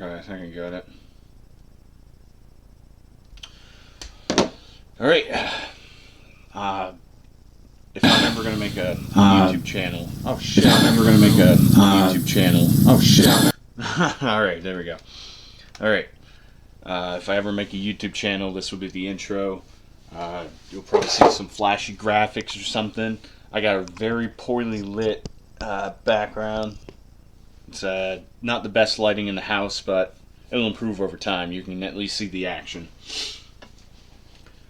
Okay, I think I got it. All right. If I'm ever gonna make a YouTube channel, oh shit! If I'm ever gonna make a YouTube channel, oh shit! All right, there we go. All right. If I ever make a YouTube channel, this will be the intro. You'll probably see some flashy graphics or something. I got a very poorly lit background. It's not the best lighting in the house, but it'll improve over time. You can at least see the action.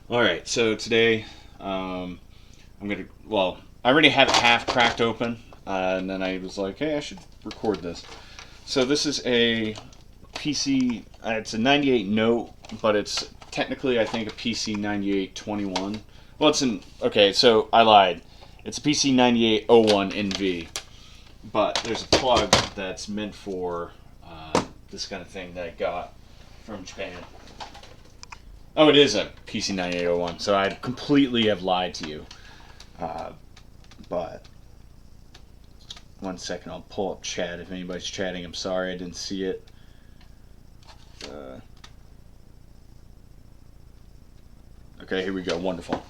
Alright, so today I'm going to, well, I already have it half cracked open, and then I was like, hey, I should record this. So this is a PC, it's a 98 Note, but it's technically, I think, a PC9821. Well, it's an, okay, so I lied. It's a PC9801 NV, but there's a plug that's meant for this kind of thing that I got from Japan. Oh, it is a PC9801, so I completely have lied to you. But one second, I'll pull up chat if anybody's chatting. I'm sorry, I didn't see it. Okay, here we go. Wonderful.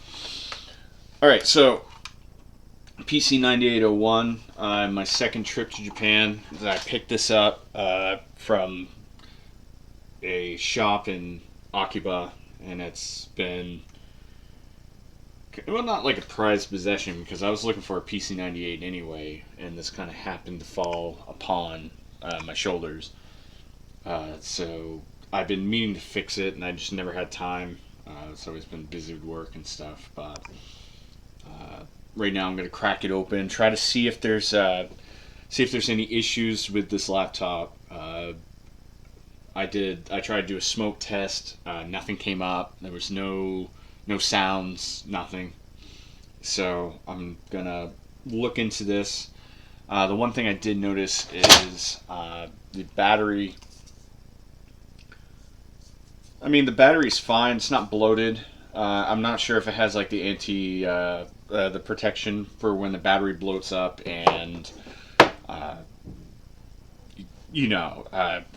Alright, so PC9801, my second trip to Japan. I picked this up from a shop in Akiba, and it's been, well, not like a prized possession, because I was looking for a PC98 anyway, and this kind of happened to fall upon my shoulders. So I've been meaning to fix it, and I just never had time. It's always been busy with work and stuff, but right now I'm going to crack it open, try to see if there's any issues with this laptop. I tried to do a smoke test. Nothing came up. There was no sounds, nothing. So I'm gonna look into this. The one thing I did notice is the battery. I mean, the battery's fine. It's not bloated. I'm not sure if it has like the the protection for when the battery bloats up, and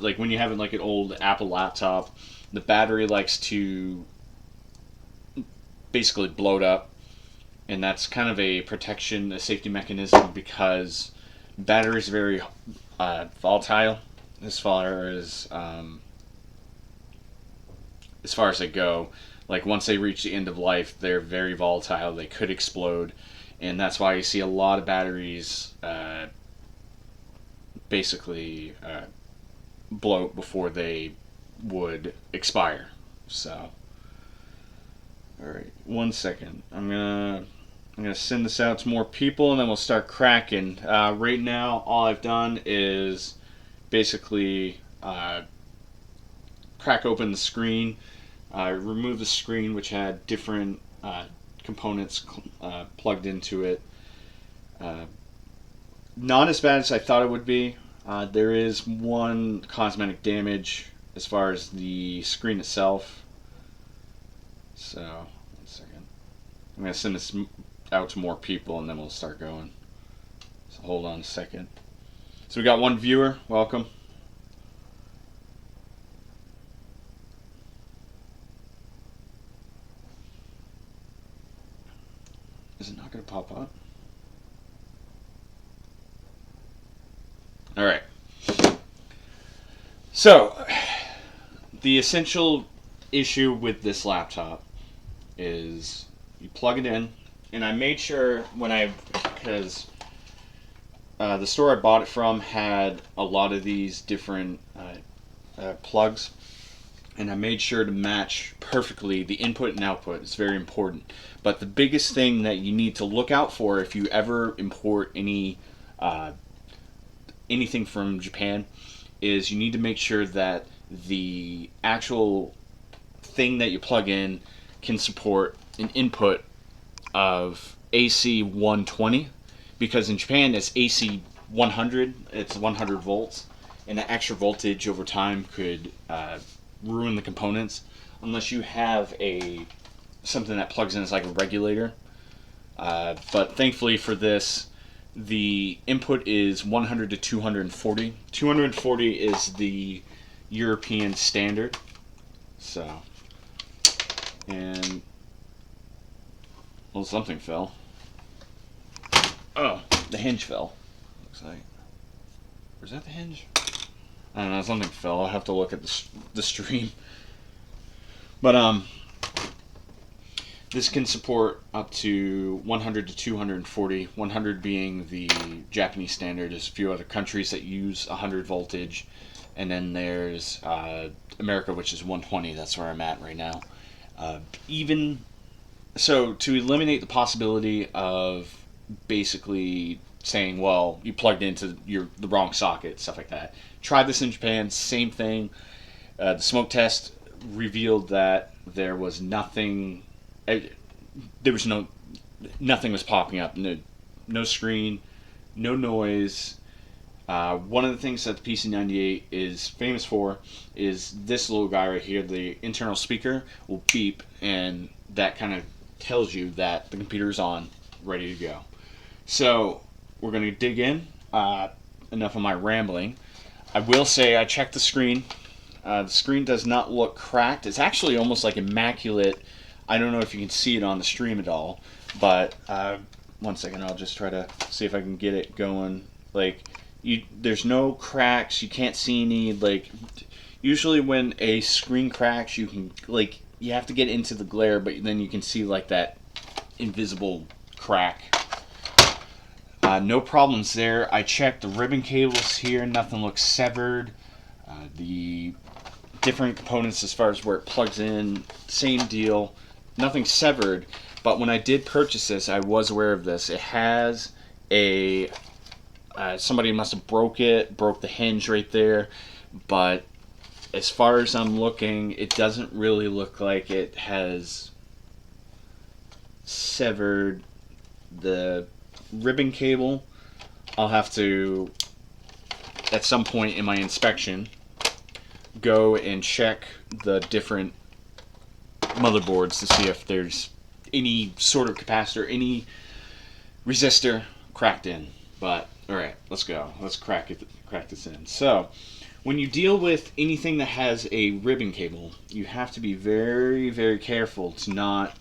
like when you have like an old Apple laptop, the battery likes to basically bloat up, and that's kind of a protection, a safety mechanism, because batteries are very volatile as far as they go. Like once they reach the end of life, they're very volatile. They could explode, and that's why you see a lot of batteries basically bloat before they would expire. So, all right, 1 second. I'm gonna send this out to more people, and then we'll start cracking. Right now, all I've done is basically crack open the screen. Remove the screen, which had different components plugged into it. Not as bad as I thought it would be. There is one cosmetic damage as far as the screen itself. So, 1 second. I'm going to send this out to more people, and then we'll start going. So hold on a second. So we got one viewer. Welcome. Is it not going to pop up? Alright. So, the essential issue with this laptop is you plug it in, and I made sure because the store I bought it from had a lot of these different plugs, and I made sure to match perfectly the input and output. It's very important. But the biggest thing that you need to look out for if you ever import anything from Japan is you need to make sure that the actual thing that you plug in can support an input of AC 120, because in Japan it's AC 100. It's 100 volts, and the extra voltage over time could ruin the components unless you have something that plugs in as like a regulator. But thankfully for this, the input is 100 to 240. 240 is the European standard. So, and well, something fell. Oh, the hinge fell. Looks like. Was that the hinge? I don't know. Something fell. I'll have to look at the stream. But this can support up to 100 to 240. 100 being the Japanese standard. There's a few other countries that use 100 voltage, and then there's America, which is 120. That's where I'm at right now. Even so, to eliminate the possibility of basically saying, well, you plugged into the wrong socket, stuff like that. Tried this in Japan, same thing. The smoke test revealed that there was nothing. There was nothing was popping up. No screen, no noise. One of the things that the PC98 is famous for is this little guy right here. The internal speaker will beep, and that kind of tells you that the computer is on, ready to go. So we're going to dig in. Enough of my rambling. I will say I checked the screen. The screen does not look cracked. It's actually almost like immaculate. I don't know if you can see it on the stream at all, but one second, I'll just try to see if I can get it going. Like, there's no cracks. You can't see any, like, usually when a screen cracks, you can, like, you have to get into the glare, but then you can see, like, that invisible crack. No problems there. I checked the ribbon cables here. Nothing looks severed. The different components as far as where it plugs in, same deal. Nothing severed. But when I did purchase this, I was aware of this. It has a... somebody must have broke the hinge right there. But as far as I'm looking, it doesn't really look like it has severed the ribbon cable. I'll have to, at some point in my inspection, go and check the different motherboards to see if there's any sort of capacitor, any resistor cracked in. But alright, let's go. Let's crack this in. So, when you deal with anything that has a ribbon cable, you have to be very, very careful to not,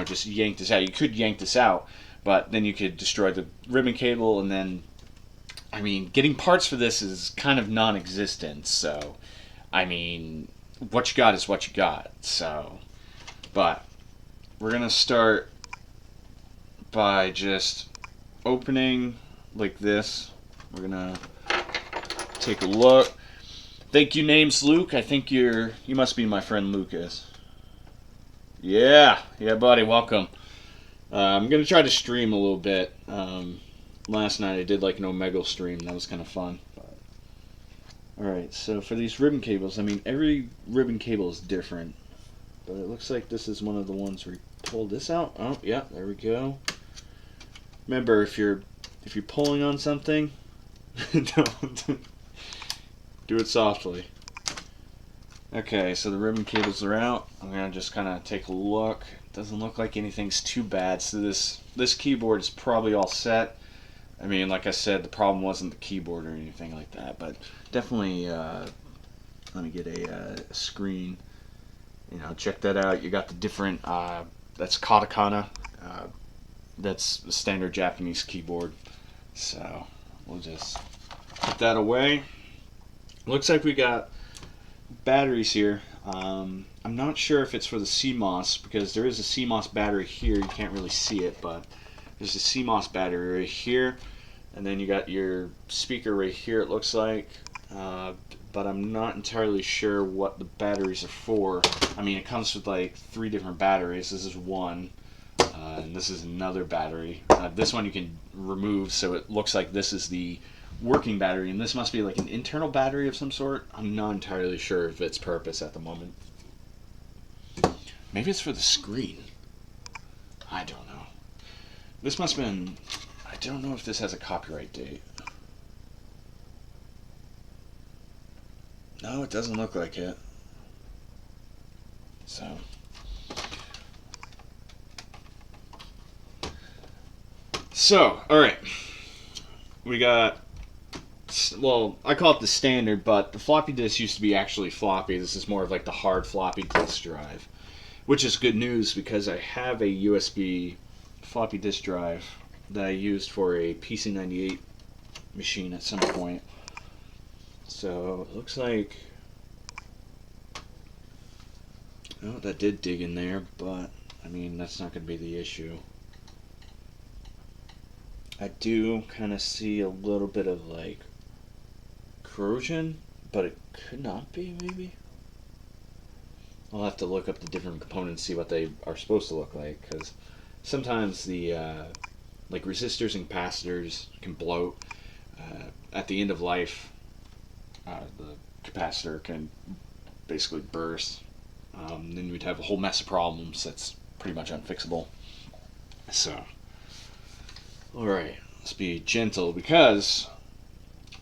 just yank this out. You could yank this out, but then you could destroy the ribbon cable, and then, getting parts for this is kind of non-existent. So, what you got is what you got. So, but we're gonna start by just opening like this. We're gonna take a look. Thank you, name's Luke. I think you must be my friend Lucas. Yeah, buddy, welcome. I'm going to try to stream a little bit. Last night I did like an Omegle stream. That was kind of fun. Alright, so for these ribbon cables, every ribbon cable is different. But it looks like this is one of the ones where you pull this out. Oh, yeah, there we go. Remember, if you're pulling on something, don't do it softly. Okay, so the ribbon cables are out. I'm going to just kind of take a look. Doesn't look like anything's too bad. So this keyboard is probably all set. Like I said, the problem wasn't the keyboard or anything like that, but definitely let me get a screen. Check that out. You got the different that's katakana. That's the standard Japanese keyboard. So we'll just put that away. Looks like we got batteries here. I'm not sure if it's for the CMOS, because there is a CMOS battery here. You can't really see it, but there's a CMOS battery right here, and then you got your speaker right here, it looks like. But I'm not entirely sure what the batteries are for. It comes with like 3 different batteries. This is one, and this is another battery. This one you can remove, so it looks like this is the working battery, and this must be like an internal battery of some sort. I'm not entirely sure of its purpose at the moment. Maybe it's for the screen. I don't know. This must have been... I don't know if this has a copyright date. No, it doesn't look like it. So, alright. We got well, I call it the standard, but the floppy disk used to be actually floppy. This is more of like the hard floppy disk drive, which is good news because I have a USB floppy disk drive that I used for a PC98 machine at some point. So it looks like, oh, that did dig in there, but I mean, that's not going to be the issue. I do kind of see a little bit of like corrosion, but it could not be, maybe. I'll have to look up the different components, see what they are supposed to look like, because sometimes the like resistors and capacitors can bloat. At the end of life, the capacitor can basically burst. Then you'd have a whole mess of problems that's pretty much unfixable. So, alright, let's be gentle, because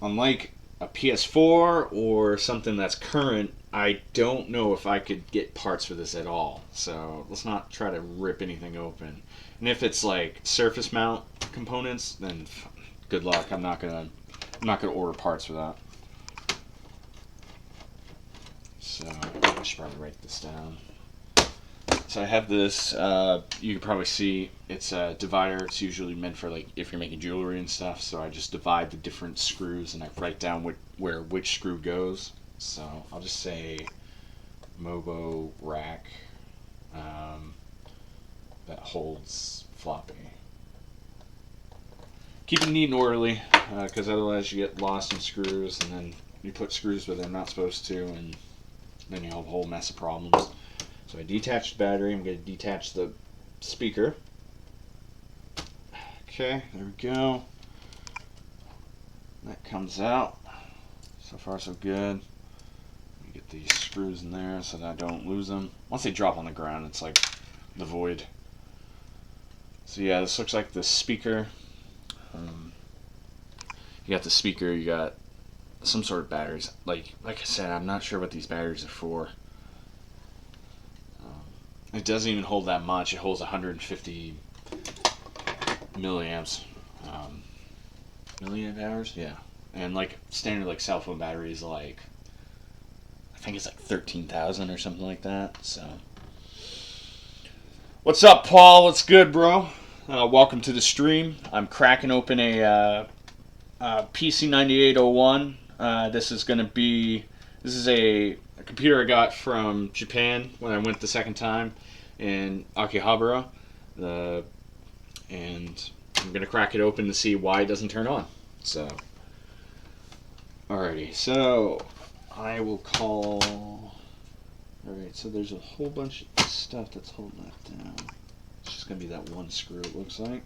unlike a PS4 or something that's current, I don't know if I could get parts for this at all. So let's not try to rip anything open. And if it's like surface mount components, then good luck. I'm not gonna order parts for that. So I should probably write this down. So I have this. You can probably see it's a divider. It's usually meant for like if you're making jewelry and stuff. So I just divide the different screws and I write down where which screw goes. So I'll just say Mobo rack that holds floppy. Keep it neat and orderly, because otherwise you get lost in screws, and then you put screws where they're not supposed to, and then you have a whole mess of problems. So I detached the battery. I'm going to detach the speaker. Okay, there we go. That comes out. So far so good. Get these screws in there so that I don't lose them. Once they drop on the ground, it's like the void. So yeah, this looks like the speaker. You got the speaker, you got some sort of batteries. Like I said, I'm not sure what these batteries are for. It doesn't even hold that much. It holds 150 milliamps. Milliamp hours? Yeah. And like standard like cell phone batteries, like I think it's like 13,000 or something like that. So, what's up, Paul? What's good, bro? Welcome to the stream. I'm cracking open a PC9801. This is a computer I got from Japan when I went the second time in Akihabara, and I'm gonna crack it open to see why it doesn't turn on. So, alrighty. So I will call. Alright, so there's a whole bunch of stuff that's holding that down. It's just gonna be that one screw, it looks like.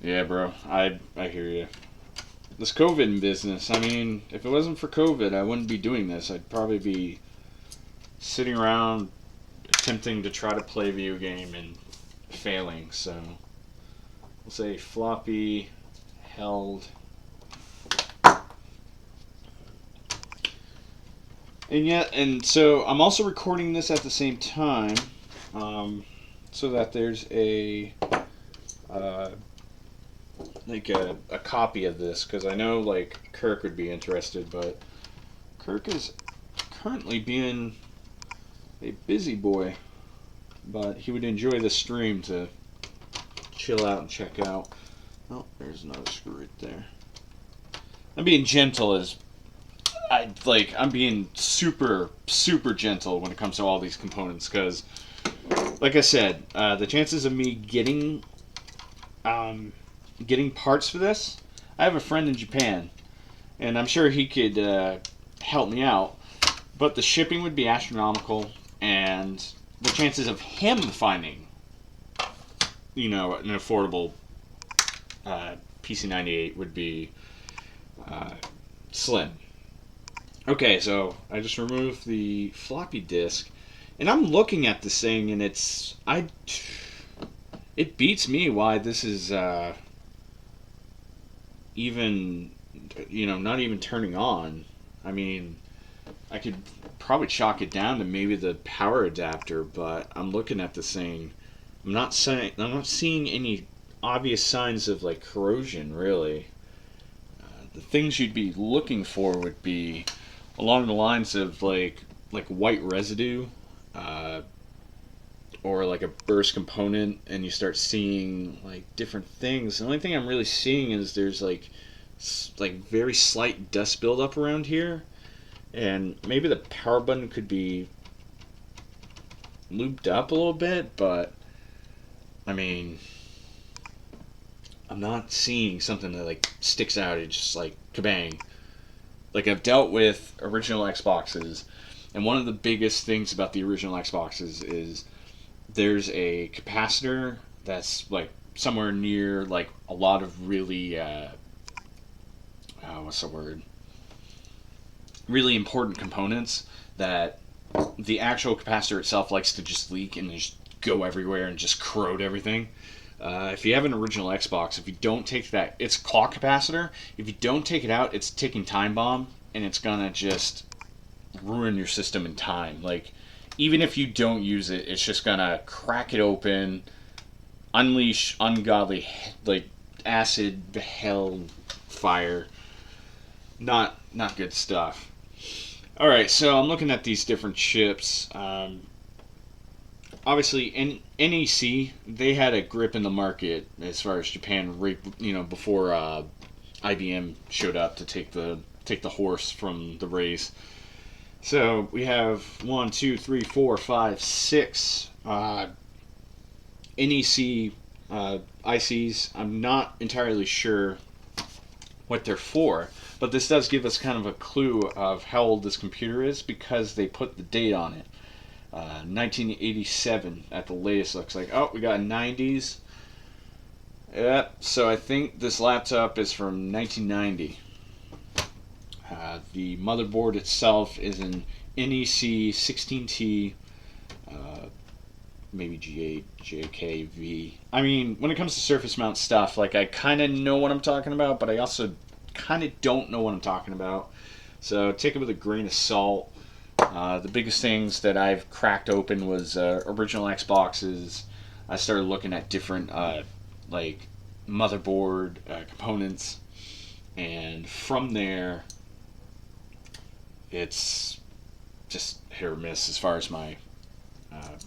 Yeah, bro, I hear you. This COVID business, I mean, if it wasn't for COVID, I wouldn't be doing this. I'd probably be sitting around attempting to try to play a video game and failing. So we'll say floppy held. And so I'm also recording this at the same time, so that there's a copy of this, because I know like Kirk would be interested, but Kirk is currently being a busy boy, but he would enjoy the stream to chill out and check out. Oh, there's another screw right there. I'm being gentle as I'm being super gentle when it comes to all these components, because like I said, the chances of me getting parts for this, I have a friend in Japan, and I'm sure he could help me out, but the shipping would be astronomical, and the chances of him finding, an affordable PC98 would be slim. Okay, so I just removed the floppy disk, and I'm looking at this thing, and it beats me why this is even, not even turning on. I mean, I could probably chalk it down to maybe the power adapter, but I'm looking at this thing. I'm not seeing any obvious signs of like corrosion really. The things you'd be looking for would be along the lines of like white residue, uh, or like a burst component, and you start seeing like different things. The only thing I'm really seeing is there's like very slight dust buildup around here, and maybe the power button could be lubed up a little bit, but I mean, I'm not seeing something that like sticks out. It's just like kabang. Like I've dealt with original Xboxes, and one of the biggest things about the original Xboxes is there's a capacitor that's like somewhere near like a lot of really what's the word? Really important components that the actual capacitor itself likes to just leak and just go everywhere and just corrode everything. If you have an original Xbox, if you don't take that, it's a clock capacitor. If you don't take it out, it's a ticking time bomb, and it's gonna just ruin your system in time. Like, even if you don't use it, it's just gonna crack it open, unleash ungodly like acid, hell, fire. Not good stuff. All right, so I'm looking at these different chips. Obviously, NEC, they had a grip in the market as far as Japan, before IBM showed up to take the horse from the race. So we have 1, 2, 3, 4, 5, 6 NEC ICs. I'm not entirely sure what they're for, but this does give us kind of a clue of how old this computer is because they put the date on it. 1987 at the latest. Looks like, oh, we got 90s. Yep, so I think this laptop is from 1990. The motherboard itself is an NEC 16T, maybe G8, JKV. I mean, when it comes to surface mount stuff, like I kind of know what I'm talking about, but I also kind of don't know what I'm talking about. So take it with a grain of salt. The biggest things that I've cracked open was original Xboxes. I started looking at different like motherboard components, and from there, it's just hit or miss as far as my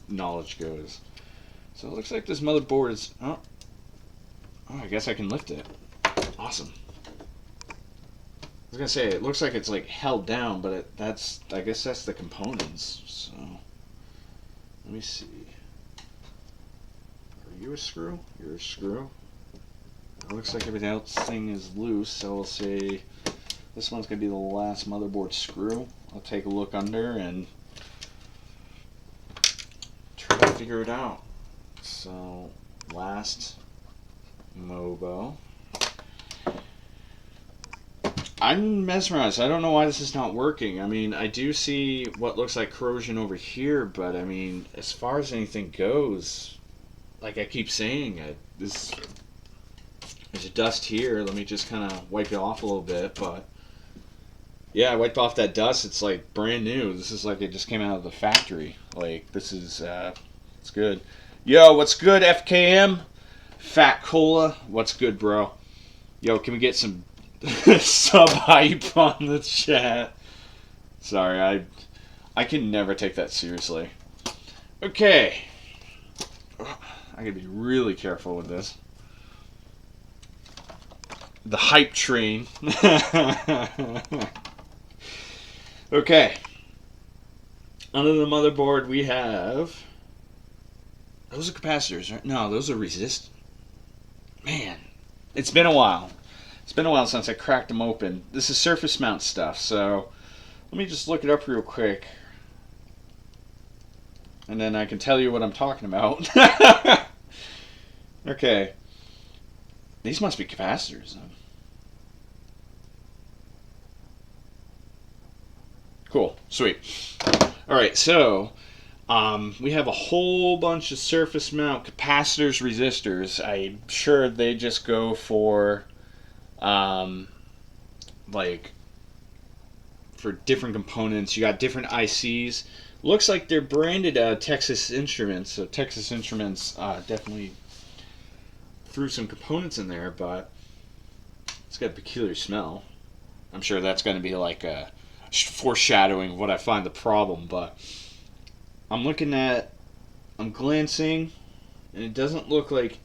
knowledge goes. So it looks like this motherboard is. Oh, I guess I can lift it. Awesome. I was gonna say it looks like it's like held down, but I guess that's the components. So let me see. Are you a screw? You're a screw. It looks like everything else thing is loose, so we'll say this one's gonna be the last motherboard screw. I'll take a look under and try to figure it out. So last Mobo. I'm mesmerized. I don't know why this is not working. I mean, I do see what looks like corrosion over here, but I mean, as far as anything goes, like I keep saying, there's a dust here. Let me just kind of wipe it off a little bit, but yeah, I wiped off that dust. It's like brand new. This is like it just came out of the factory. Like this is, it's good. Yo, what's good, FKM? Fat Cola, what's good, bro? Yo, can we get some sub hype on the chat? Sorry, I can never take that seriously. Okay, I gotta be really careful with this. The hype train. Okay. Under the motherboard we have. Those are capacitors, right? No, those are resistors. Man, it's been a while. It's been a while since I cracked them open. This is surface mount stuff, so let me just look it up real quick. And then I can tell you what I'm talking about. Okay. These must be capacitors, then. Cool. Sweet. Alright, so we have a whole bunch of surface mount capacitors, resistors. I'm sure they just go for like for different components. You got different ICs. Looks like they're branded Texas Instruments, so Texas Instruments definitely threw some components in there, but it's got a peculiar smell. I'm sure that's going to be like a foreshadowing of what I find the problem, but I'm glancing, and it doesn't look like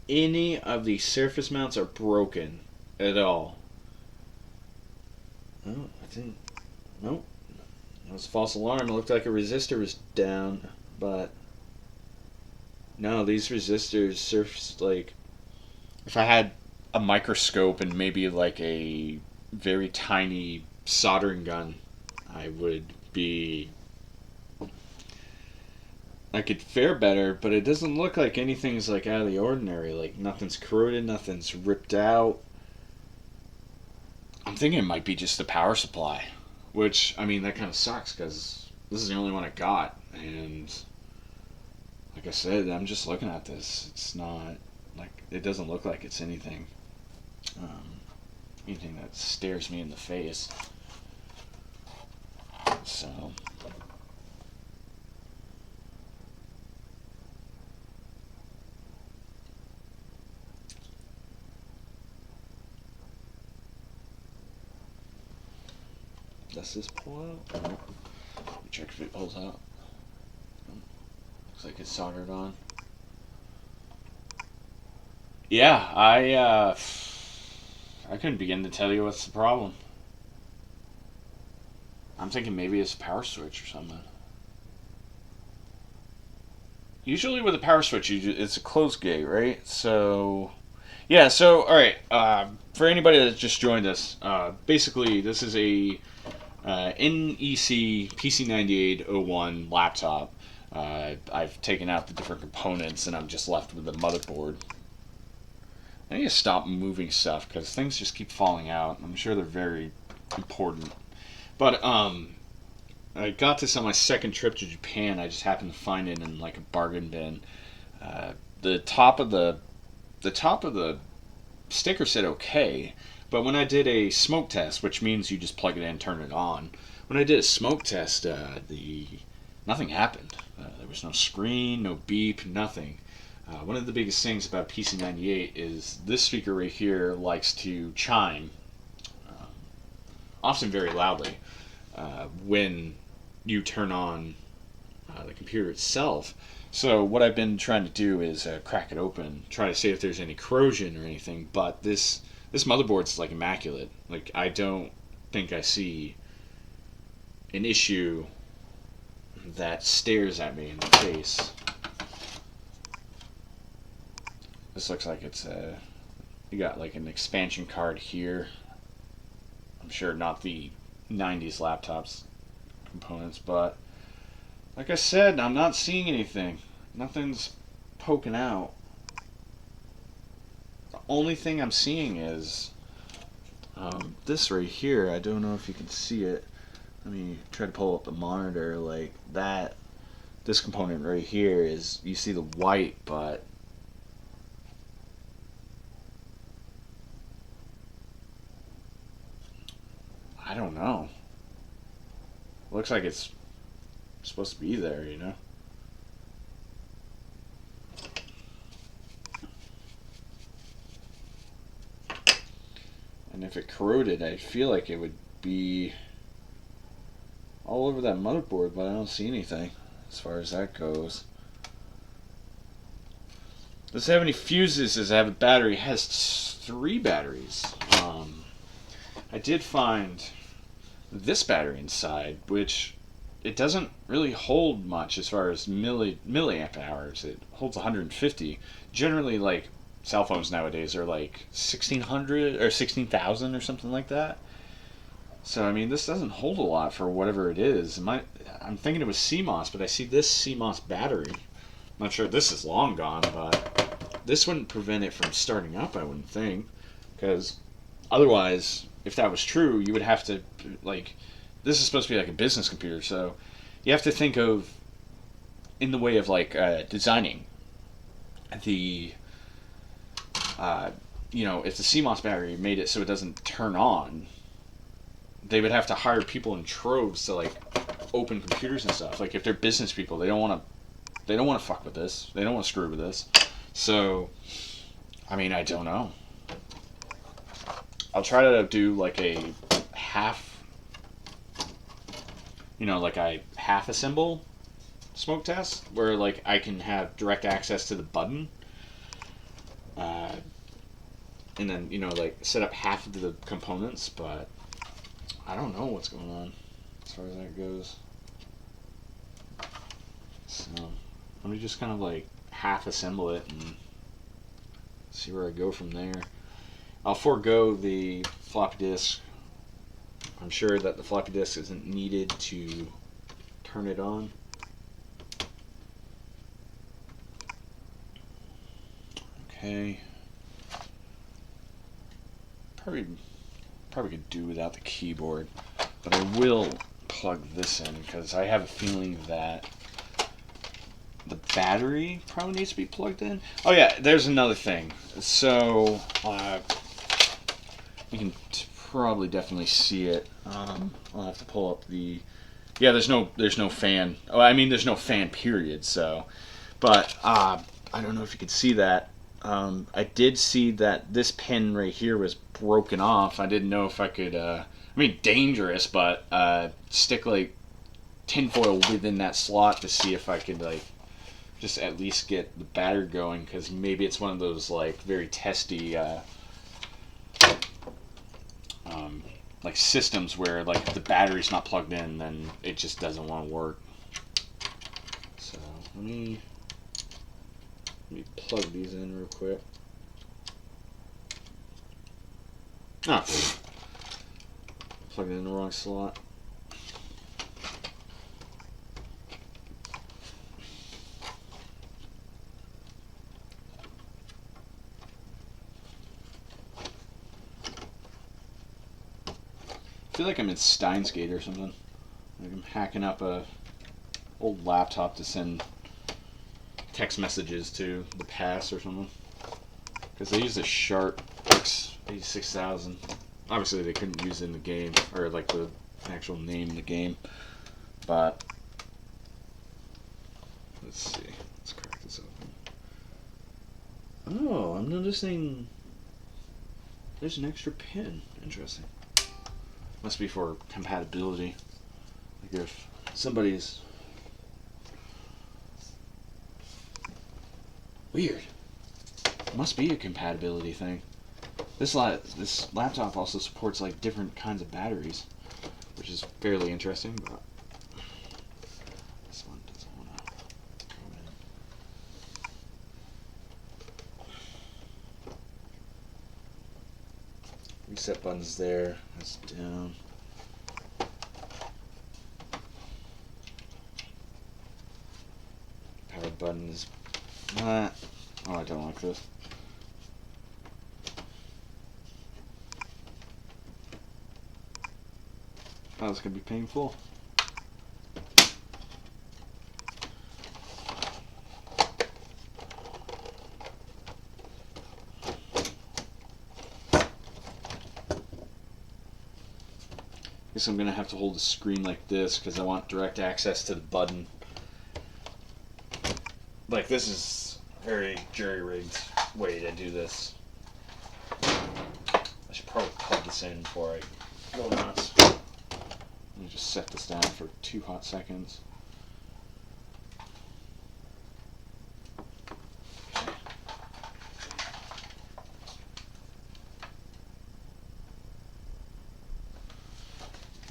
any of the surface mounts are broken at all. Oh, I think, nope. That was a false alarm. It looked like a resistor was down, but no, these resistors surface, like, if I had a microscope and maybe like a very tiny soldering gun, I could fare better, but it doesn't look like anything's like out of the ordinary. Like nothing's corroded, nothing's ripped out. I'm thinking it might be just the power supply, which, I mean, that kind of sucks because this is the only one I got, and like I said, I'm just looking at this. It's not like, it doesn't look like it's anything that stares me in the face. So does this pull out? No. Check if it pulls out. Looks like it's soldered on. Yeah, I couldn't begin to tell you what's the problem. I'm thinking maybe it's a power switch or something. Usually with a power switch, it's a closed gate, right? So, yeah. So, all right. For anybody that just joined us, basically this is a NEC PC9801 laptop. I've taken out the different components and I'm just left with the motherboard. I need to stop moving stuff because things just keep falling out. I'm sure they're very important. But I got this on my second trip to Japan. I just happened to find it in like a bargain bin. The top of the sticker said okay, but when I did a smoke test, which means you just plug it in, turn it on. When I did a smoke test, nothing happened. There was no screen, no beep, nothing. One of the biggest things about PC98 is this speaker right here likes to chime, often very loudly, when you turn on the computer itself. So what I've been trying to do is crack it open, try to see if there's any corrosion or anything. But this motherboard's like immaculate. Like I don't think I see an issue that stares at me in the face. This looks like it's you got like an expansion card here. I'm sure not the 90s laptops components, but like I said, I'm not seeing anything. Nothing's poking out. The only thing I'm seeing is this right here. I don't know if you can see it. Let me try to pull up the monitor like that. This component right here is, you see the white, but I don't know. Looks like it's supposed to be there, you know? And if it corroded, I feel like it would be all over that motherboard, but I don't see anything as far as that goes. Does it have any fuses? Does it have a battery? It has 3 batteries. I did find this battery inside, which it doesn't really hold much as far as milliamp hours. It holds 150. Generally, like cell phones nowadays are like 1600 or 16,000 or something like that. So I mean, this doesn't hold a lot for whatever it is. I'm thinking it was CMOS, but I see this CMOS battery. I'm not sure if this is long gone, but this wouldn't prevent it from starting up, I wouldn't think, because otherwise, if that was true, you would have to, like, this is supposed to be like a business computer, so you have to think of in the way of like designing the if the CMOS battery made it so it doesn't turn on, they would have to hire people in troves to like open computers and stuff. Like if they're business people, they don't want to fuck with this. They don't want to screw with this. So, I mean, I don't know. I'll try to do like a half, like I half assemble smoke test where like I can have direct access to the button, and then like set up half of the components. But I don't know what's going on as far as that goes. So let me just kind of like half assemble it and see where I go from there. I'll forego the floppy disk. I'm sure that the floppy disk isn't needed to turn it on. Okay. Probably could do without the keyboard, but I will plug this in because I have a feeling that the battery probably needs to be plugged in. Oh yeah, there's another thing. So you can probably definitely see it. I'll have to pull up the. Yeah, there's no fan. Oh, I mean, there's no fan period. So, but I don't know if you could see that. I did see that this pin right here was broken off. I didn't know if I could. I mean, dangerous, but stick like tinfoil within that slot to see if I could like just at least get the battery going, because maybe it's one of those like very testy like systems where like if the battery's not plugged in, then it just doesn't want to work. So let me plug these in real quick. Plugged it in the wrong slot. I feel like I'm in Steins Gate or something. Like I'm hacking up a old laptop to send text messages to the past or something. Because they use a Sharp X86000. Obviously they couldn't use it in the game, or like the actual name in the game. But let's see. Let's crack this open. Oh, I'm noticing there's an extra pin. Interesting. Must be for compatibility. Like if somebody's weird. Must be a compatibility thing. This laptop also supports like different kinds of batteries, which is fairly interesting, but this one doesn't want to go in. Reset button's there. That's down. Power button is not. Oh, I don't like this. Oh, it's gonna be painful. Guess I'm gonna have to hold the screen like this because I want direct access to the button. Like this is a very jury-rigged way to do this. I should probably plug this in before I go nuts. Let me just set this down for 2 hot seconds.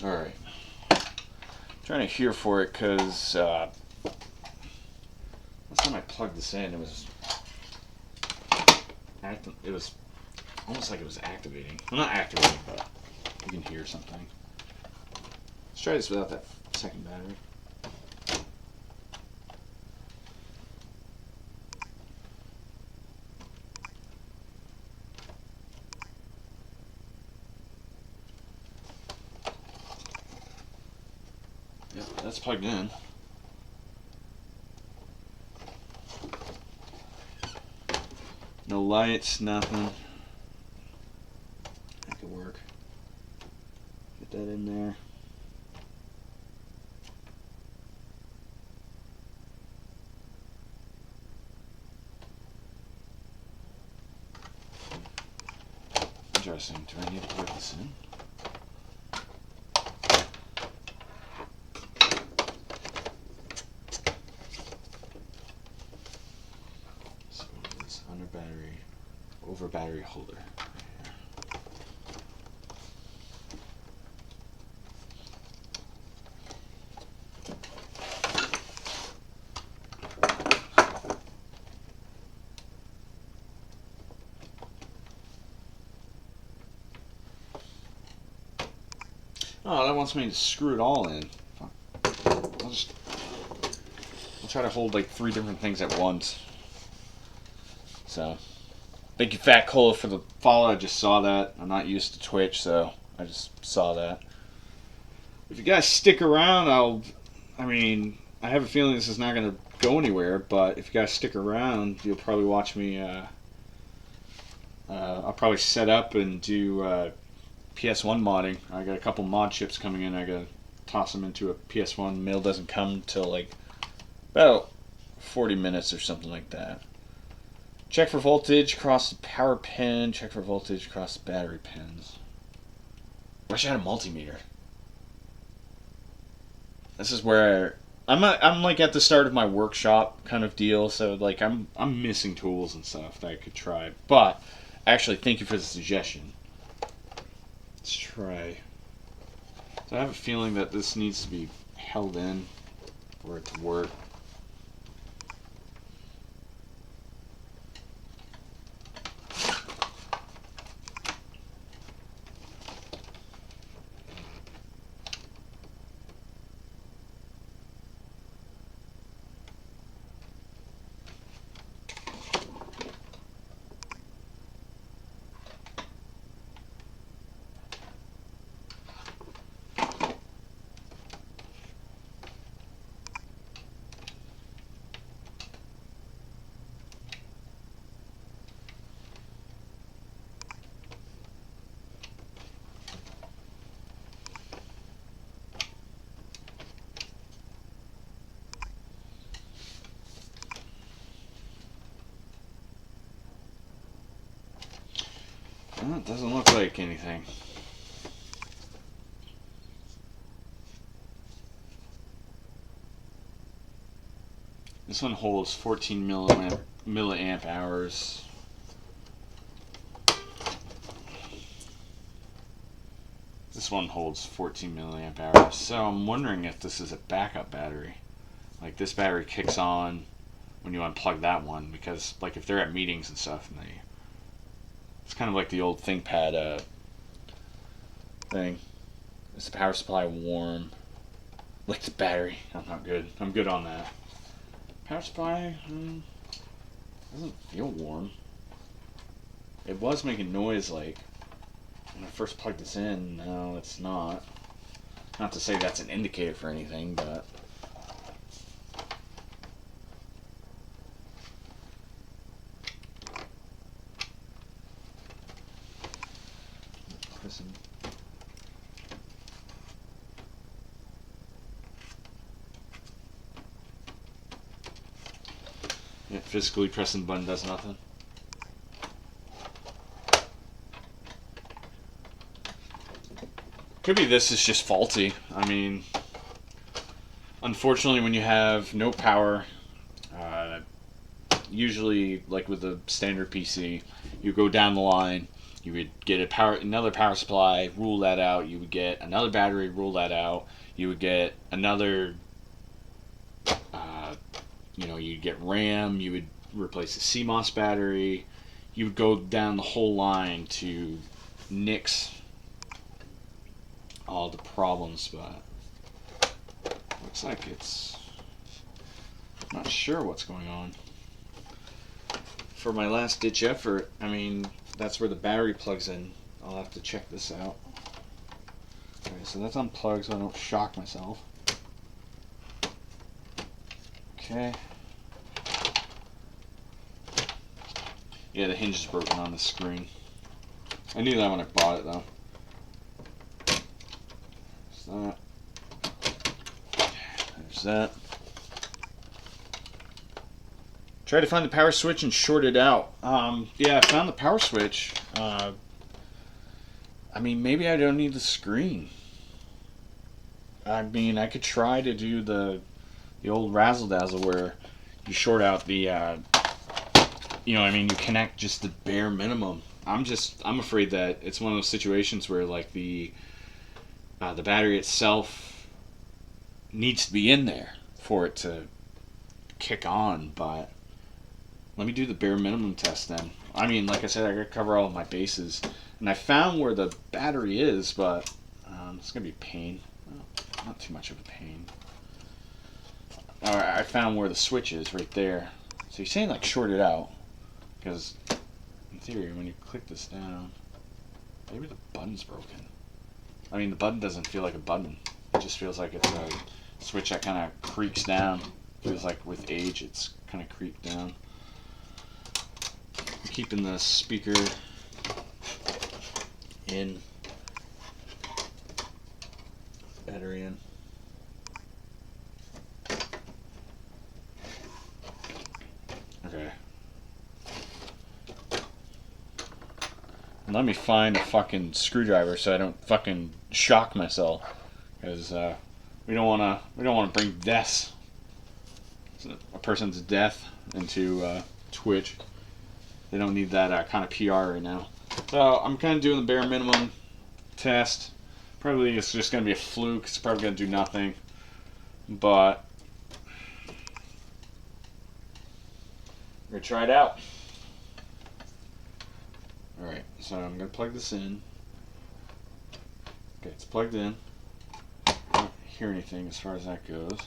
Alright. Trying to hear for it because last time I plugged this in, it was almost like it was activating. Well, not activating, but you can hear something. Let's try this without that second battery. Yep, that's plugged in. No lights, nothing. That could work. Get that in interesting. Do I need to plug this in? So it's under battery, over battery holder. Oh, that wants me to screw it all in. I'll try to hold like 3 different things at once. So, thank you, Fat Cola, for the follow. I just saw that. I'm not used to Twitch, so I just saw that. If you guys stick around, I have a feeling this is not going to go anywhere, but if you guys stick around, you'll probably watch me. I'll probably set up and do PS1 modding. I got a couple mod chips coming in. I gotta toss them into a PS1. Mail doesn't come till like about 40 minutes or something like that. Check for voltage across the power pin. Check for voltage across the battery pins. Wish I had a multimeter. This is where I'm like at the start of my workshop kind of deal. So like I'm missing tools and stuff that I could try. But actually, thank you for the suggestion. Let's try. So I have a feeling that this needs to be held in for it to work. Well, it doesn't look like anything. This one holds 14 milliamp hours. This one holds 14 milliamp hours. So I'm wondering if this is a backup battery. Like this battery kicks on when you unplug that one, because like if they're at meetings and stuff, and it's kind of like the old ThinkPad thing. Is the power supply warm? Like the battery. I'm not good. I'm good on that. Power supply doesn't feel warm. It was making noise like when I first plugged this in. No, it's not. Not to say that's an indicator for anything, but pressing. Yeah, physically pressing the button does nothing. Could be this is just faulty. I mean, unfortunately, when you have no power, usually like with a standard PC, you go down the line. You would get another power supply, rule that out. You would get another battery, rule that out. You would get another, you'd get RAM. You would replace the CMOS battery. You would go down the whole line to nix all the problems, but looks like it's not sure what's going on. For my last ditch effort, I mean, that's where the battery plugs in. I'll have to check this out. Okay, so that's unplugged so I don't shock myself. Okay. Yeah, the hinge is broken on the screen. I knew that when I bought it though. There's that. There's that. Try to find the power switch and short it out. Yeah, I found the power switch. I mean, maybe I don't need the screen. I mean, I could try to do the old razzle dazzle where you short out the, you know, what I mean, you connect just the bare minimum. I'm afraid that it's one of those situations where like the battery itself needs to be in there for it to kick on. But let me do the bare minimum test then. I mean, like I said, I gotta cover all of my bases, and I found where the battery is, but it's gonna be a pain. Well, not too much of a pain. Alright, I found where the switch is right there. So you're saying like short it out, because in theory, when you click this down, maybe the button's broken. I mean, the button doesn't feel like a button. It just feels like it's a switch that kind of creaks down. Feels like with age, it's kind of creaked down. I'm keeping the speaker in, battery in. Okay. And let me find a fucking screwdriver so I don't fucking shock myself, because we don't wanna bring deaths, a person's death into Twitch. They don't need that kind of PR right now. So I'm kind of doing the bare minimum test. Probably it's just gonna be a fluke. It's probably gonna do nothing, but we're gonna try it out. Alright, so I'm going to plug this in. Okay, it's plugged in. I don't hear anything as far as that goes.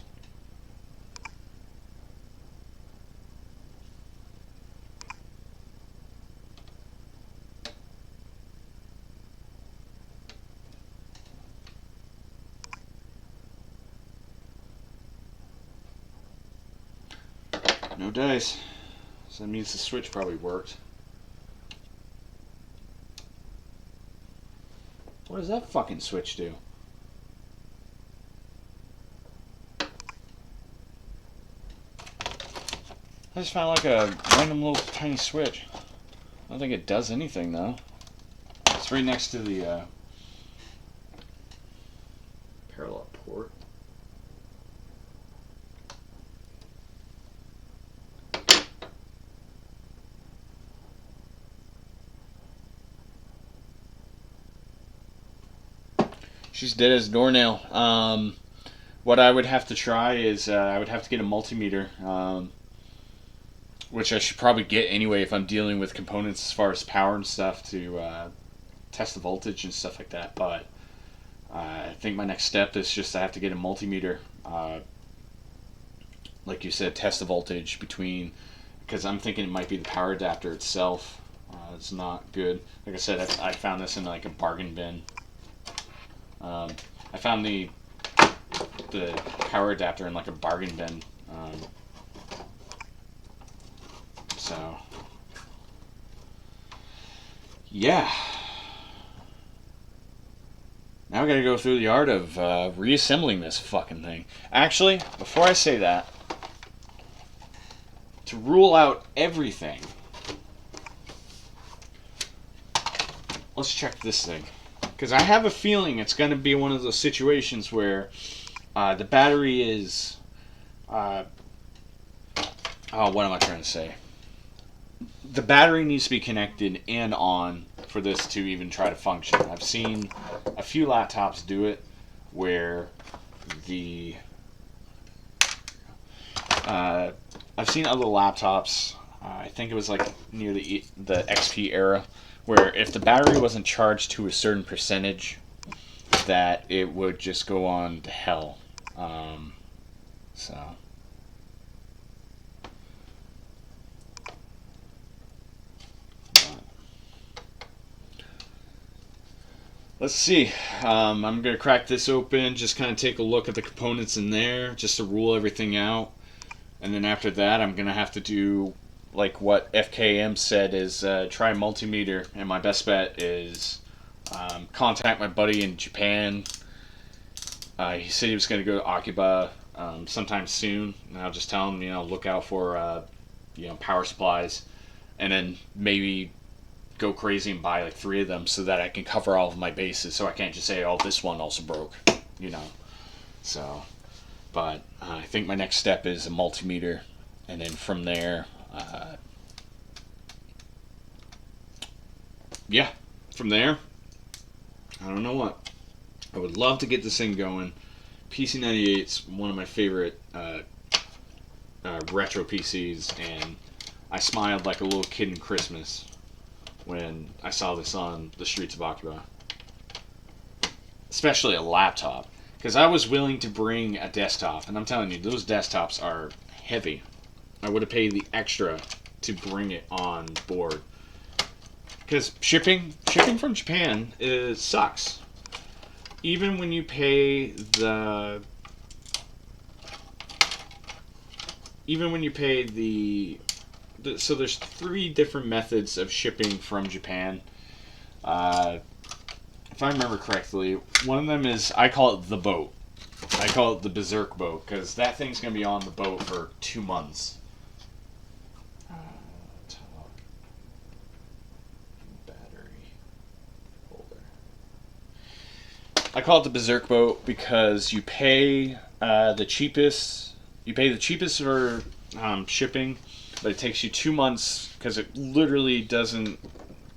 No dice. So that means the switch probably worked. What does that fucking switch do? I just found like a random little tiny switch. I don't think it does anything though. It's right next to the parallel port. She's dead as a doornail. What I would have to try is I would have to get a multimeter, which I should probably get anyway if I'm dealing with components as far as power and stuff to test the voltage and stuff like that. But I think my next step is just I have to get a multimeter. Like you said, test the voltage between, because I'm thinking it might be the power adapter itself. It's not good. Like I said, I found this in like a bargain bin. I found the power adapter in like a bargain bin. So yeah. Now we gotta go through the art of reassembling this fucking thing. Actually, before I say that, to rule out everything, let's check this thing. Because I have a feeling it's going to be one of those situations where the battery is... what am I trying to say? The battery needs to be connected and on for this to even try to function. I've seen a few laptops do it where the... I've seen other laptops, I think it was like near the XP era, where if the battery wasn't charged to a certain percentage, that it would just go on to hell. So let's see. I'm going to crack this open, just kind of take a look at the components in there, just to rule everything out. And then after that, I'm going to have to do like what FKM said is try a multimeter, and my best bet is contact my buddy in Japan. He said he was going to go to Akiba sometime soon, and I'll just tell him, look out for power supplies, and then maybe go crazy and buy like 3 of them so that I can cover all of my bases. So I can't just say, oh, this one also broke, you know. So, but I think my next step is a multimeter, and then from there, yeah, from there, I don't know what. I would love to get this thing going. PC98's one of my favorite retro PCs, and I smiled like a little kid in Christmas when I saw this on the streets of Akiba. Especially a laptop, because I was willing to bring a desktop, and I'm telling you, those desktops are heavy. I would have paid the extra to bring it on board, because shipping from Japan sucks. Even when you pay the so there's 3 different methods of shipping from Japan. If I remember correctly, one of them is, I call it the boat. I call it the Berserk boat, because that thing's going to be on the boat for 2 months. Battery holder. I call it the Berserk boat because you pay the cheapest. You pay the cheapest for shipping, but it takes you 2 months because it literally doesn't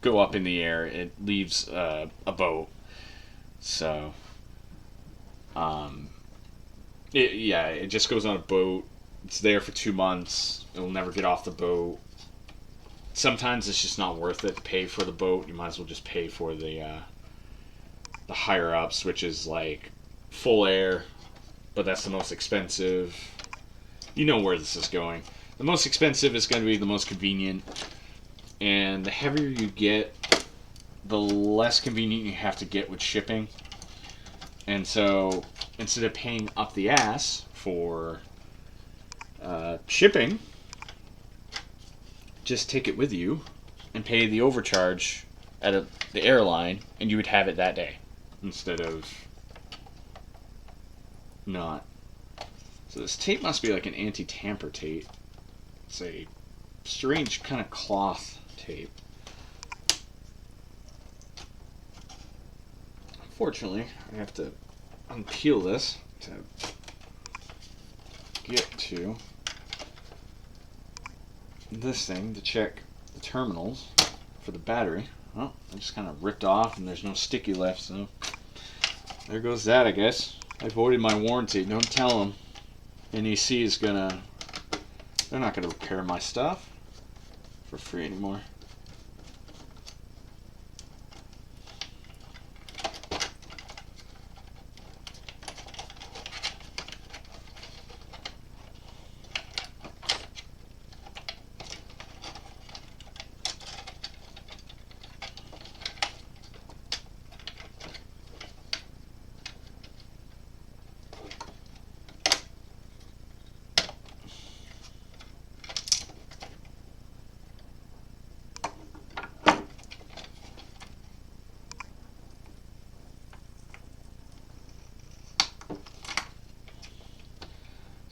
go up in the air. It leaves a boat. So, it just goes on a boat. It's there for 2 months. It'll never get off the boat. Sometimes it's just not worth it to pay for the boat. You might as well just pay for the higher ups, which is like full air, but that's the most expensive. You know where this is going. The most expensive is going to be the most convenient, and the heavier you get, the less convenient you have to get with shipping. And so instead of paying up the ass for shipping, just take it with you and pay the overcharge at the airline, and you would have it that day instead of not. So this tape must be like an anti-tamper tape. It's a strange kind of cloth tape. Unfortunately, I have to unpeel this to get to this thing to check the terminals for the battery. Well, I just kind of ripped off and there's no sticky left, so there goes that, I guess. I voided my warranty. Don't tell them. NEC is gonna... They're not gonna repair my stuff for free anymore.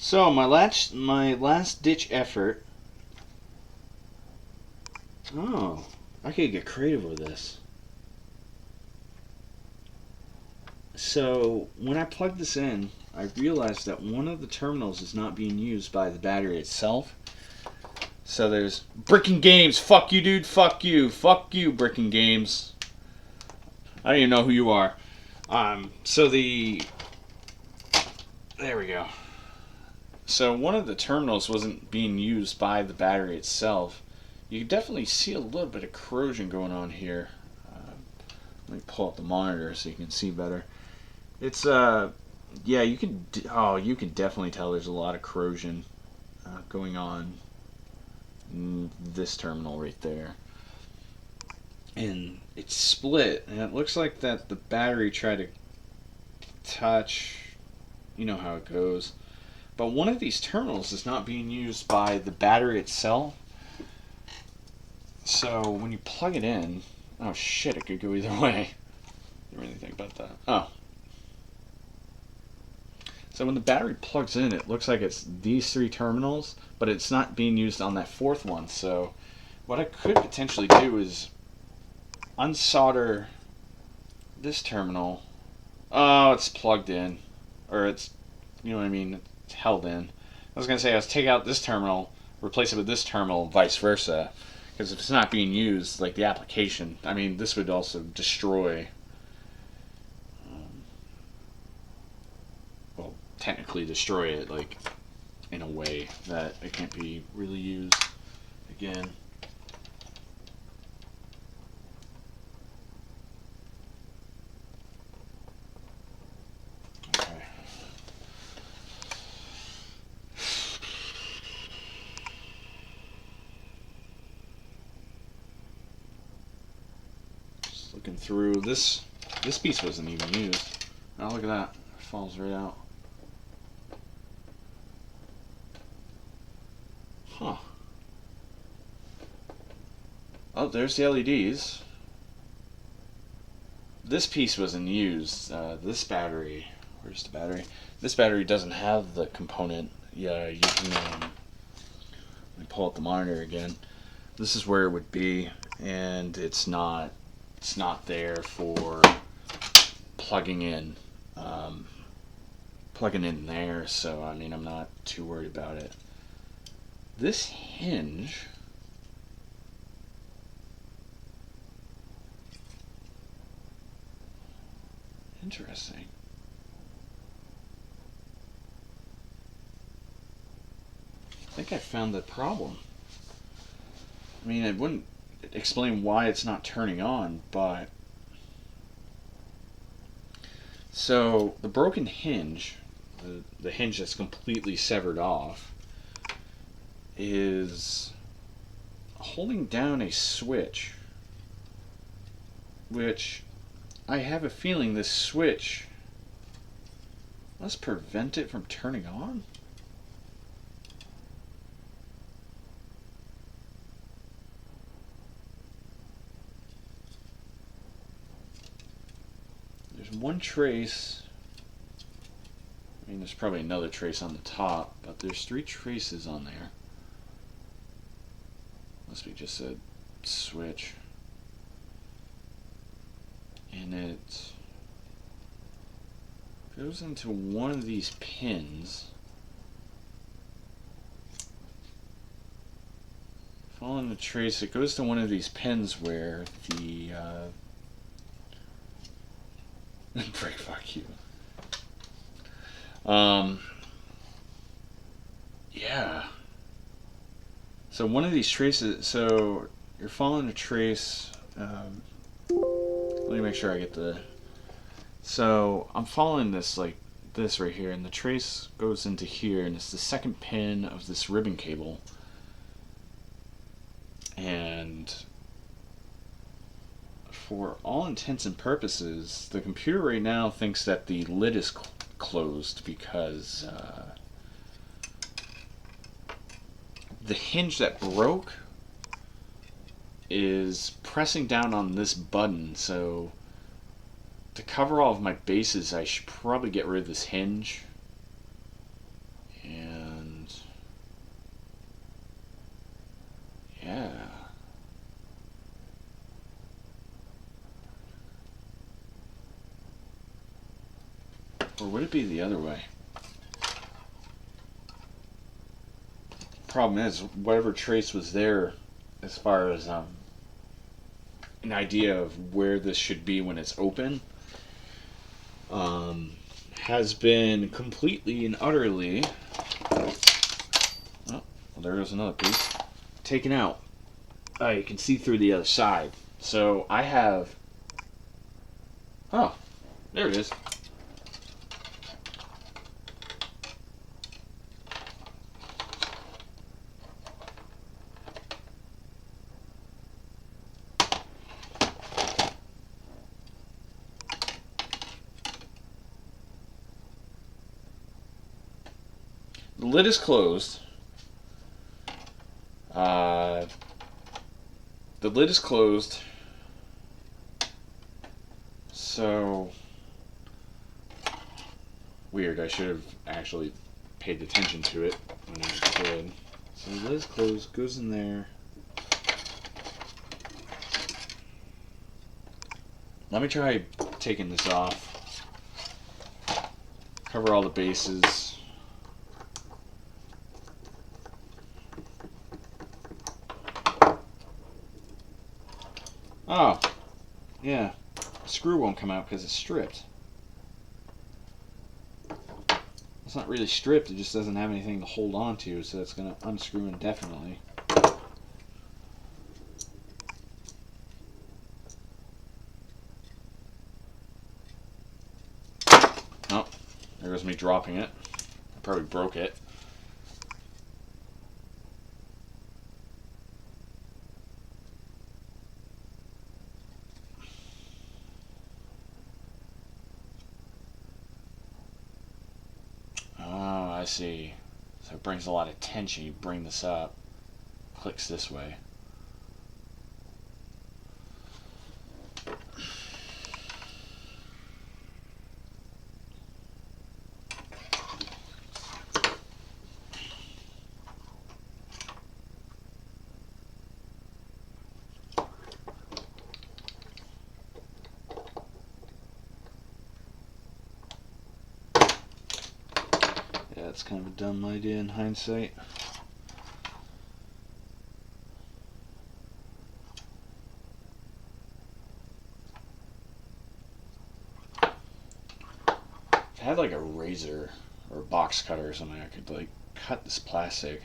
So my last ditch effort. Oh, I could get creative with this. So when I plugged this in, I realized that one of the terminals is not being used by the battery itself. So there's Bricking Games. Fuck you, dude. Fuck you. Fuck you, Bricking Games. I don't even know who you are. There we go. So one of the terminals wasn't being used by the battery itself. You can definitely see a little bit of corrosion going on here. Let me pull up the monitor so you can see better. It's yeah, you can definitely tell there's a lot of corrosion going on in this terminal right there. And it's split, and it looks like that the battery tried to touch, you know how it goes. But one of these terminals is not being used by the battery itself. So when you plug it in, oh shit, it could go either way. Didn't really think about that. Oh. So when the battery plugs in, it looks like it's these 3 terminals, but it's not being used on that 4th one. So what I could potentially do is unsolder this terminal. Oh, it's plugged in. Or it's, you know what I mean, it's held in. I was going to say, let's take out this terminal, replace it with this terminal, vice versa. Because if it's not being used, like the application, I mean, this would also destroy, well, technically destroy it, like, in a way that it can't be really used again. Okay. Just looking through this piece wasn't even used. Oh, look at that. It falls right out. Huh. Oh, there's the LEDs. This piece wasn't used. This battery, where's the battery? This battery doesn't have the component. Yeah, you can, let me pull up the monitor again. This is where it would be, and it's not there for plugging in there, so I mean, I'm not too worried about it. This hinge, interesting. I think I found the problem. I mean, it wouldn't explain why it's not turning on, but so the broken hinge, the hinge that's completely severed off, is holding down a switch, which I have a feeling this switch must prevent it from turning on. There's one trace. I mean, there's probably another trace on the top, but there's 3 traces on there. Must be just a switch. And it goes into one of these pins. Following the trace, it goes to one of these pins where the break, fuck you. Yeah. So one of these traces, so you're following a trace, let me make sure I get the, so I'm following this like this right here, and the trace goes into here, and it's the second pin of this ribbon cable, and for all intents and purposes, the computer right now thinks that the lid is closed because the hinge that broke is pressing down on this button. So to cover all of my bases, I should probably get rid of this hinge. And yeah. Or would it be the other way? Problem is, whatever trace was there as far as an idea of where this should be when it's open has been completely and utterly, oh, well, there goes another piece, taken out. You can see through the other side. So I have, oh, there it is. The lid is closed. The lid is closed. So weird. I should have actually paid attention to it when I did. So the lid is closed. Goes in there. Let me try taking this off. Cover all the bases. Oh, yeah. The screw won't come out because it's stripped. It's not really stripped, it just doesn't have anything to hold on to, so it's going to unscrew indefinitely. Oh, there goes me dropping it. I probably broke it. Oh, I see. So it brings a lot of tension. You bring this up, clicks this way. Yeah, it's kind of a dumb idea in hindsight. If I had like a razor or a box cutter or something, I could like cut this plastic.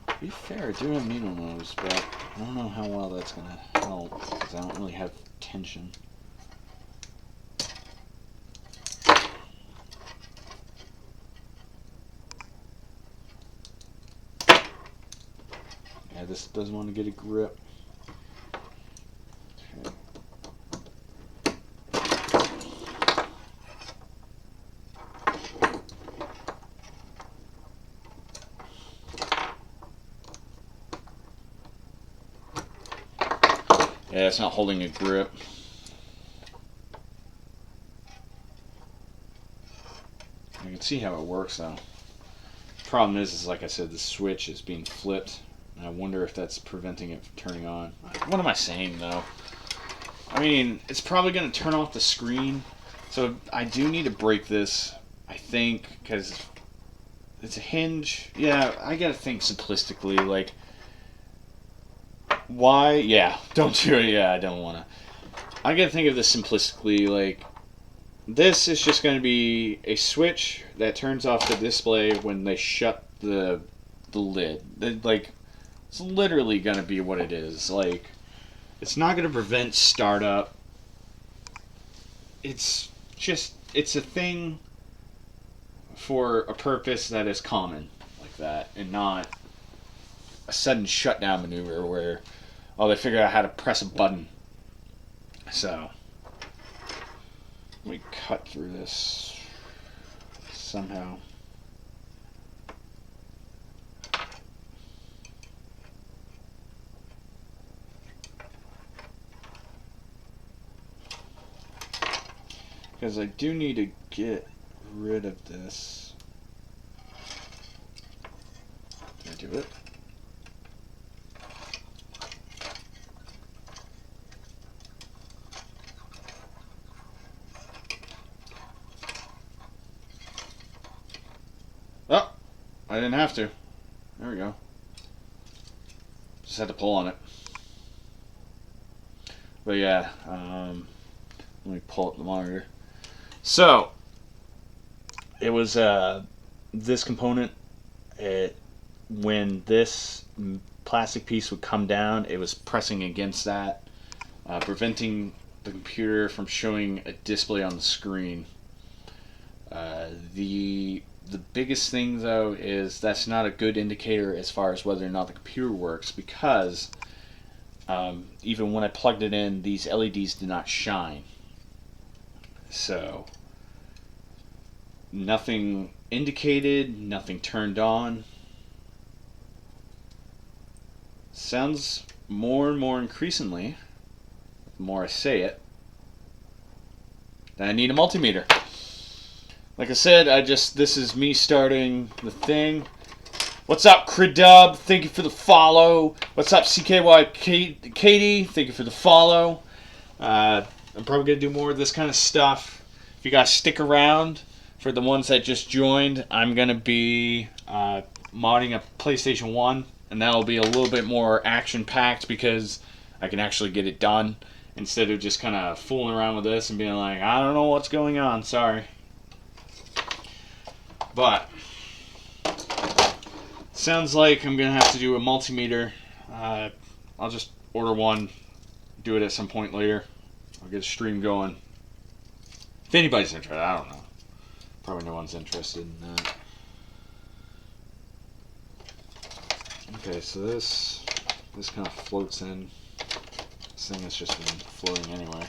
To be fair, I do have needle nose, but I don't know how well that's going to help because I don't really have tension. Yeah, this doesn't want to get a grip. Okay. Yeah, it's not holding a grip. I can see how it works though. Problem is like I said, the switch is being flipped. And I wonder if that's preventing it from turning on. What am I saying though? I mean, it's probably going to turn off the screen. So I do need to break this, I think, because it's a hinge. Yeah, I got to think simplistically. Like, why? Yeah, don't do it. Yeah, I don't want to. I got to think of this simplistically. Like, this is just going to be a switch that turns off the display when they shut the lid. Like, it's literally going to be what it is. Like, it's not going to prevent startup. It's a thing for a purpose that is common like that, and not a sudden shutdown maneuver where, oh, they figure out how to press a button. So, let me cut through this somehow. Because I do need to get rid of this. Can I do it? Oh, I didn't have to. There we go. Just had to pull on it. But yeah, let me pull up the monitor. So, it was this component. When this plastic piece would come down, it was pressing against that, preventing the computer from showing a display on the screen. The biggest thing though is that's not a good indicator as far as whether or not the computer works, because even when I plugged it in, these LEDs did not shine. So nothing indicated, nothing turned on. Sounds more and more increasingly, the more I say it, that I need a multimeter. Like I said, this is me starting the thing. What's up, Cridub? Thank you for the follow. What's up, CKY Katie? Thank you for the follow. I'm probably going to do more of this kind of stuff. If you guys stick around, for the ones that just joined, I'm going to be modding a PlayStation 1. And that'll be a little bit more action-packed because I can actually get it done. Instead of just kind of fooling around with this and being like, I don't know what's going on, sorry. But sounds like I'm going to have to do a multimeter. I'll just order one, do it at some point later. I'll get a stream going. If anybody's interested, I don't know. Probably no one's interested in that. Okay, so this kind of floats in. This thing has just been floating anyway.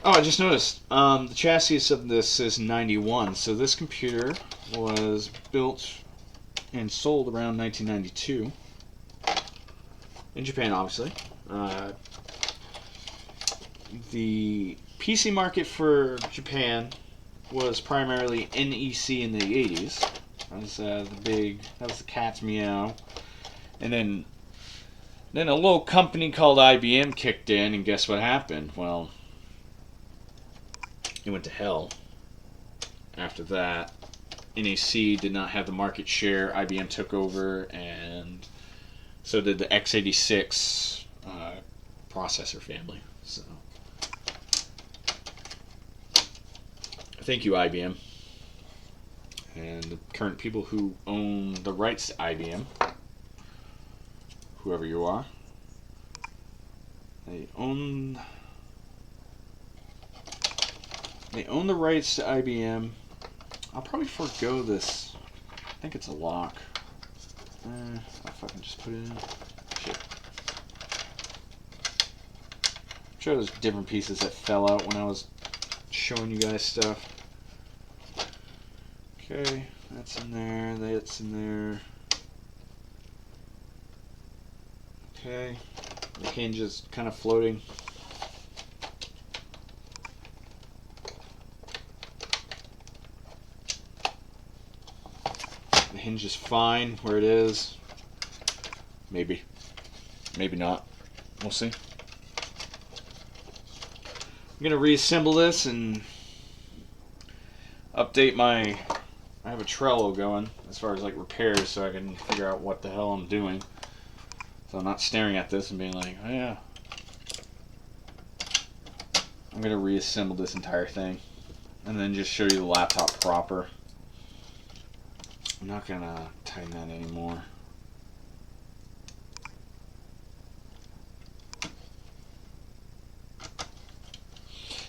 Oh, I just noticed, the chassis of this is 91, so this computer was built and sold around 1992. In Japan, obviously. The PC market for Japan was primarily NEC in the 80s. That was that was the cat's meow. And then a little company called IBM kicked in, and guess what happened? Well, it went to hell. After that, NEC did not have the market share. IBM took over, and so did the x86 processor family. So, thank you, IBM. And the current people who own the rights to IBM, whoever you are, they own the rights to IBM. I'll probably forego this. I think it's a lock. I'll fucking just put it in. Shit. I'm sure there's different pieces that fell out when I was showing you guys stuff. Okay, that's in there, that's in there. Okay, the hinge is kind of floating. The hinge is fine where it is. Maybe. Maybe not. We'll see. I'm going to reassemble this and update my... I have a Trello going as far as like repairs so I can figure out what the hell I'm doing. So I'm not staring at this and being like, oh yeah. I'm going to reassemble this entire thing and then just show you the laptop proper. I'm not going to tighten that anymore.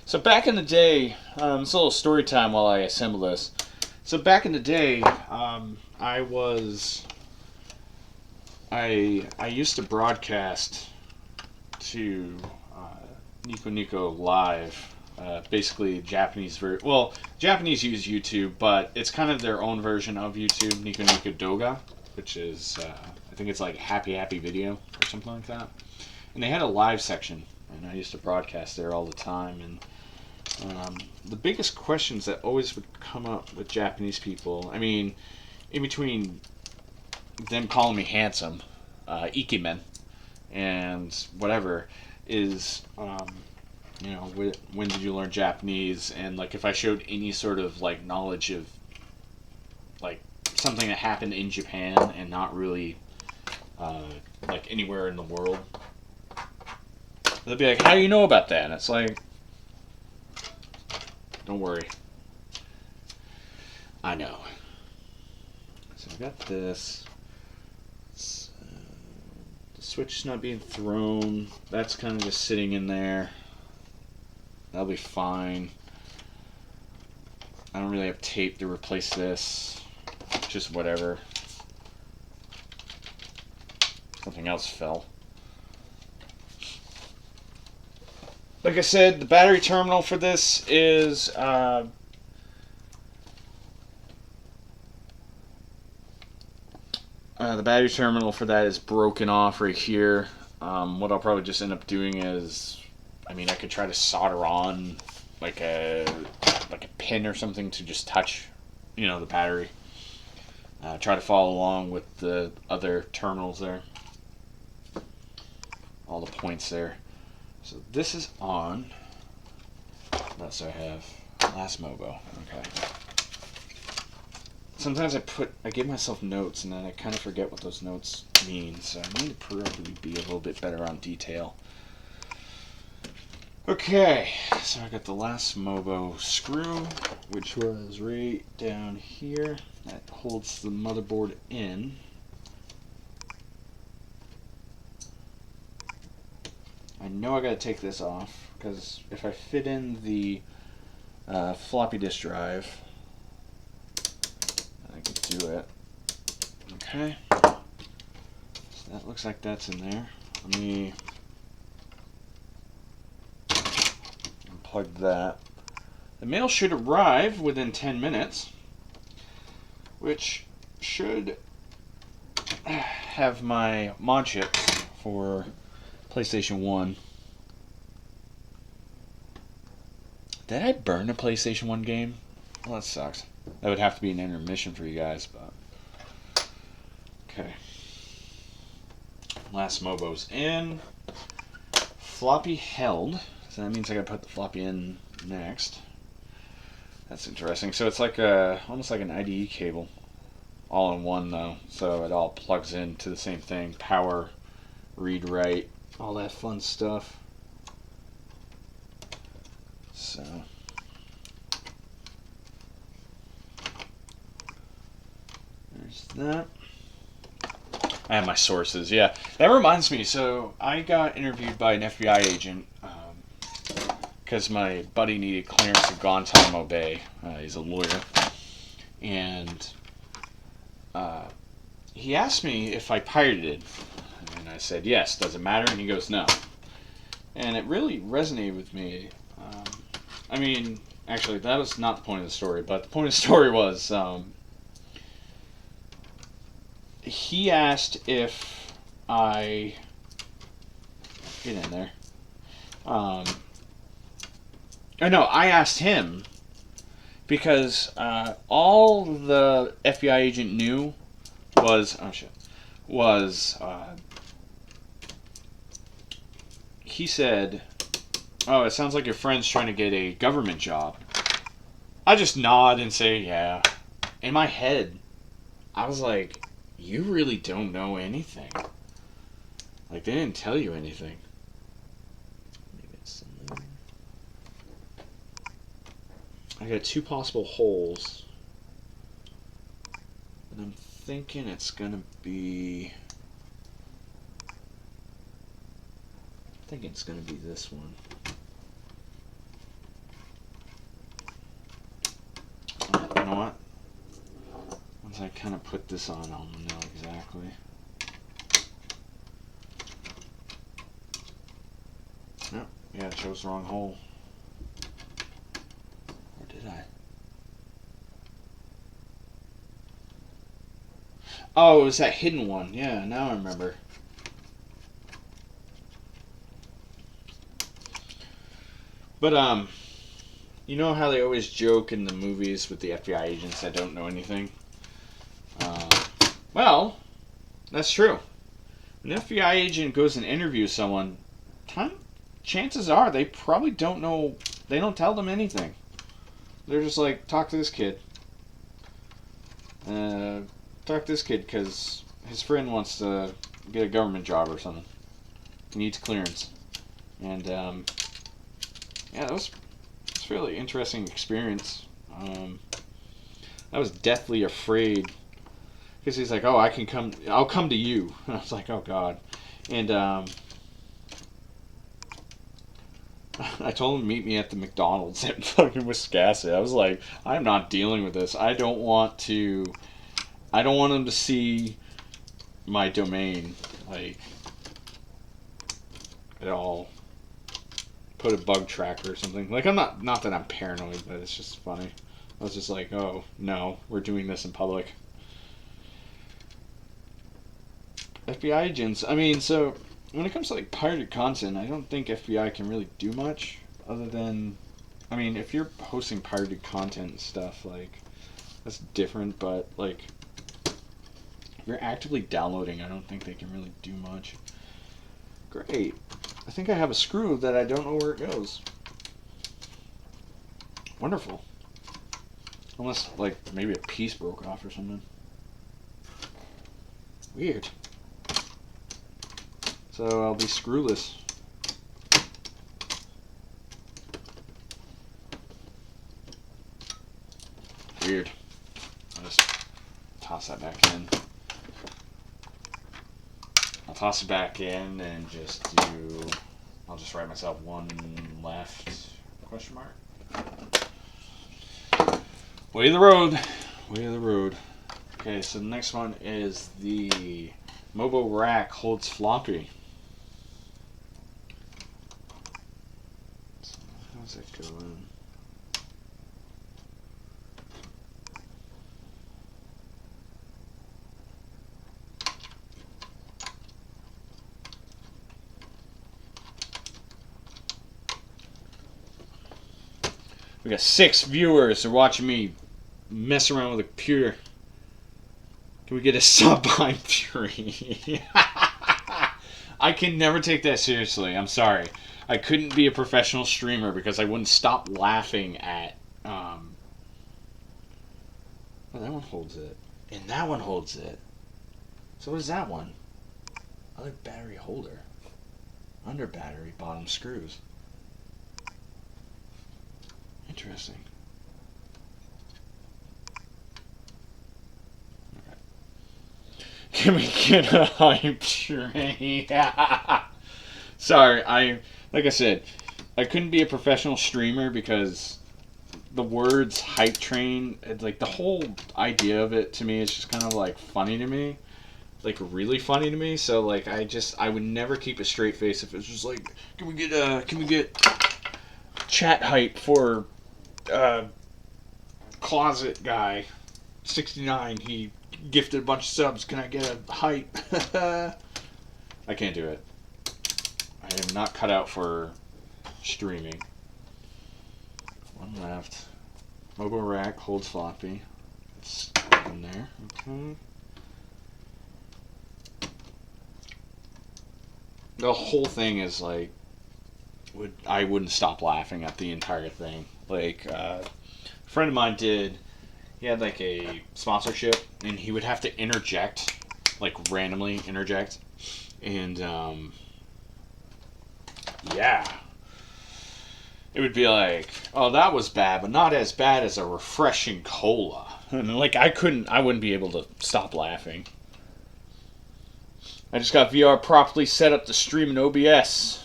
So back in the day, it's a little story time while I assemble this. So back in the day, I used to broadcast to Nico Nico Live, basically Japanese version. Well, Japanese use YouTube, but it's kind of their own version of YouTube, Nico Nico Doga, which is, I think it's like Happy Happy Video or something like that. And they had a live section, and I used to broadcast there all the time. And the biggest questions that always would come up with Japanese people, I mean, in between them calling me handsome, ikimen, and whatever, is, you know, when did you learn Japanese? And, like, if I showed any sort of, like, knowledge of, like, something that happened in Japan and not really, like, anywhere in the world, they'd be like, how do you know about that? And it's like, don't worry. I know. So I got this. The switch is not being thrown. That's kind of just sitting in there. That'll be fine. I don't really have tape to replace this. Just whatever. Something else fell. Like I said, the battery terminal for this is the battery terminal for that is broken off right here. What I'll probably just end up doing is, I mean, I could try to solder on like a like a pin or something to just touch, the battery. Try to follow along with the other terminals there. All the points there. So this is on. What else do I have? Last Mobo. Okay. Sometimes I give myself notes and then I kind of forget what those notes mean. So I need to probably be a little bit better on detail. Okay, so I got the last Mobo screw, which was right down here. That holds the motherboard in. I know I gotta take this off, because if I fit in the floppy disk drive, I can do it. Okay, so that looks like that's in there. Let me unplug that. The mail should arrive within 10 minutes, which should have my mod chips for PlayStation 1. Did I burn a PlayStation 1 game? Well, that sucks. That would have to be an intermission for you guys, but... Okay. Last Mobo's in. Floppy held. So that means I gotta put the floppy in next. That's interesting. So it's like almost like an IDE cable. All in one though. So it all plugs into the same thing. Power, read, write, all that fun stuff. So there's that. I have my sources. Yeah, that reminds me. So I got interviewed by an FBI agent because my buddy needed clearance to Guantanamo Bay. He's a lawyer, and he asked me if I pirated, and I said yes. Does it matter? And he goes no, and it really resonated with me. I mean, actually, that was not the point of the story, but the point of the story was he asked if I get in there. No, I asked him because all the FBI agent knew was he said, "Oh, it sounds like your friend's trying to get a government job." I just nod and say, "Yeah." In my head, I was like, "You really don't know anything. Like, they didn't tell you anything." I got two possible holes. And I'm thinking it's gonna be... this one. You know what? Once I kind of put this on, I'll know exactly. Oh, yeah, it chose the wrong hole. Or did I? Oh, it was that hidden one. Yeah, now I remember. But, you know how they always joke in the movies with the FBI agents that don't know anything? Well, that's true. When an FBI agent goes and interviews someone, chances are they probably don't know, they don't tell them anything. They're just like, talk to this kid. Talk to this kid because his friend wants to get a government job or something. He needs clearance. And, yeah, that was a fairly interesting experience. I was deathly afraid because he's like, "Oh, I'll come to you." And I was like, "Oh God," and I told him to meet me at the McDonald's at fucking Wiscasset. I was like, "I'm not dealing with this. I don't want him to see my domain like at all." Put a bug tracker or something. Like, I'm not that I'm paranoid, but it's just funny. I was just like, oh, no, we're doing this in public. FBI agents, I mean, so, when it comes to, like, pirated content, I don't think FBI can really do much other than I mean, if you're hosting pirated content and stuff, like, that's different, but, like, if you're actively downloading, I don't think they can really do much. Great. I think I have a screw that I don't know where it goes. Wonderful. Unless, like, maybe a piece broke off or something. Weird. So I'll be screwless. Weird. I'll just toss that back in. I'll toss it back in and just do... I'll just write myself one left question mark. Way of the road. Way of the road. Okay, so the next one is the Mobile Rack holds floppy. So how does that go in? We got 6 viewers. They're watching me mess around with a computer. Can we get a sub behind Fury? I can never take that seriously. I'm sorry. I couldn't be a professional streamer because I wouldn't stop laughing at... Oh, that one holds it. And that one holds it. So what is that one? Other battery holder. Under battery bottom screws. Interesting. Okay. Can we get a hype train? Sorry, like I said, I couldn't be a professional streamer because the words hype train, like the whole idea of it to me is just kind of like funny to me. Like really funny to me. So like I would never keep a straight face if it's just like, can we get chat hype for closet guy 69, he gifted a bunch of subs, can I get a hype? I can't do it. I am not cut out for streaming. One left. Mobile rack holds floppy. It's in there. Okay. The whole thing is like, I wouldn't stop laughing at the entire thing. Like, a friend of mine did, he had like a sponsorship, and he would have to interject, like randomly interject, and yeah, it would be like, oh, that was bad, but not as bad as a refreshing cola. And like, I wouldn't be able to stop laughing. I just got VR properly set up to stream in OBS.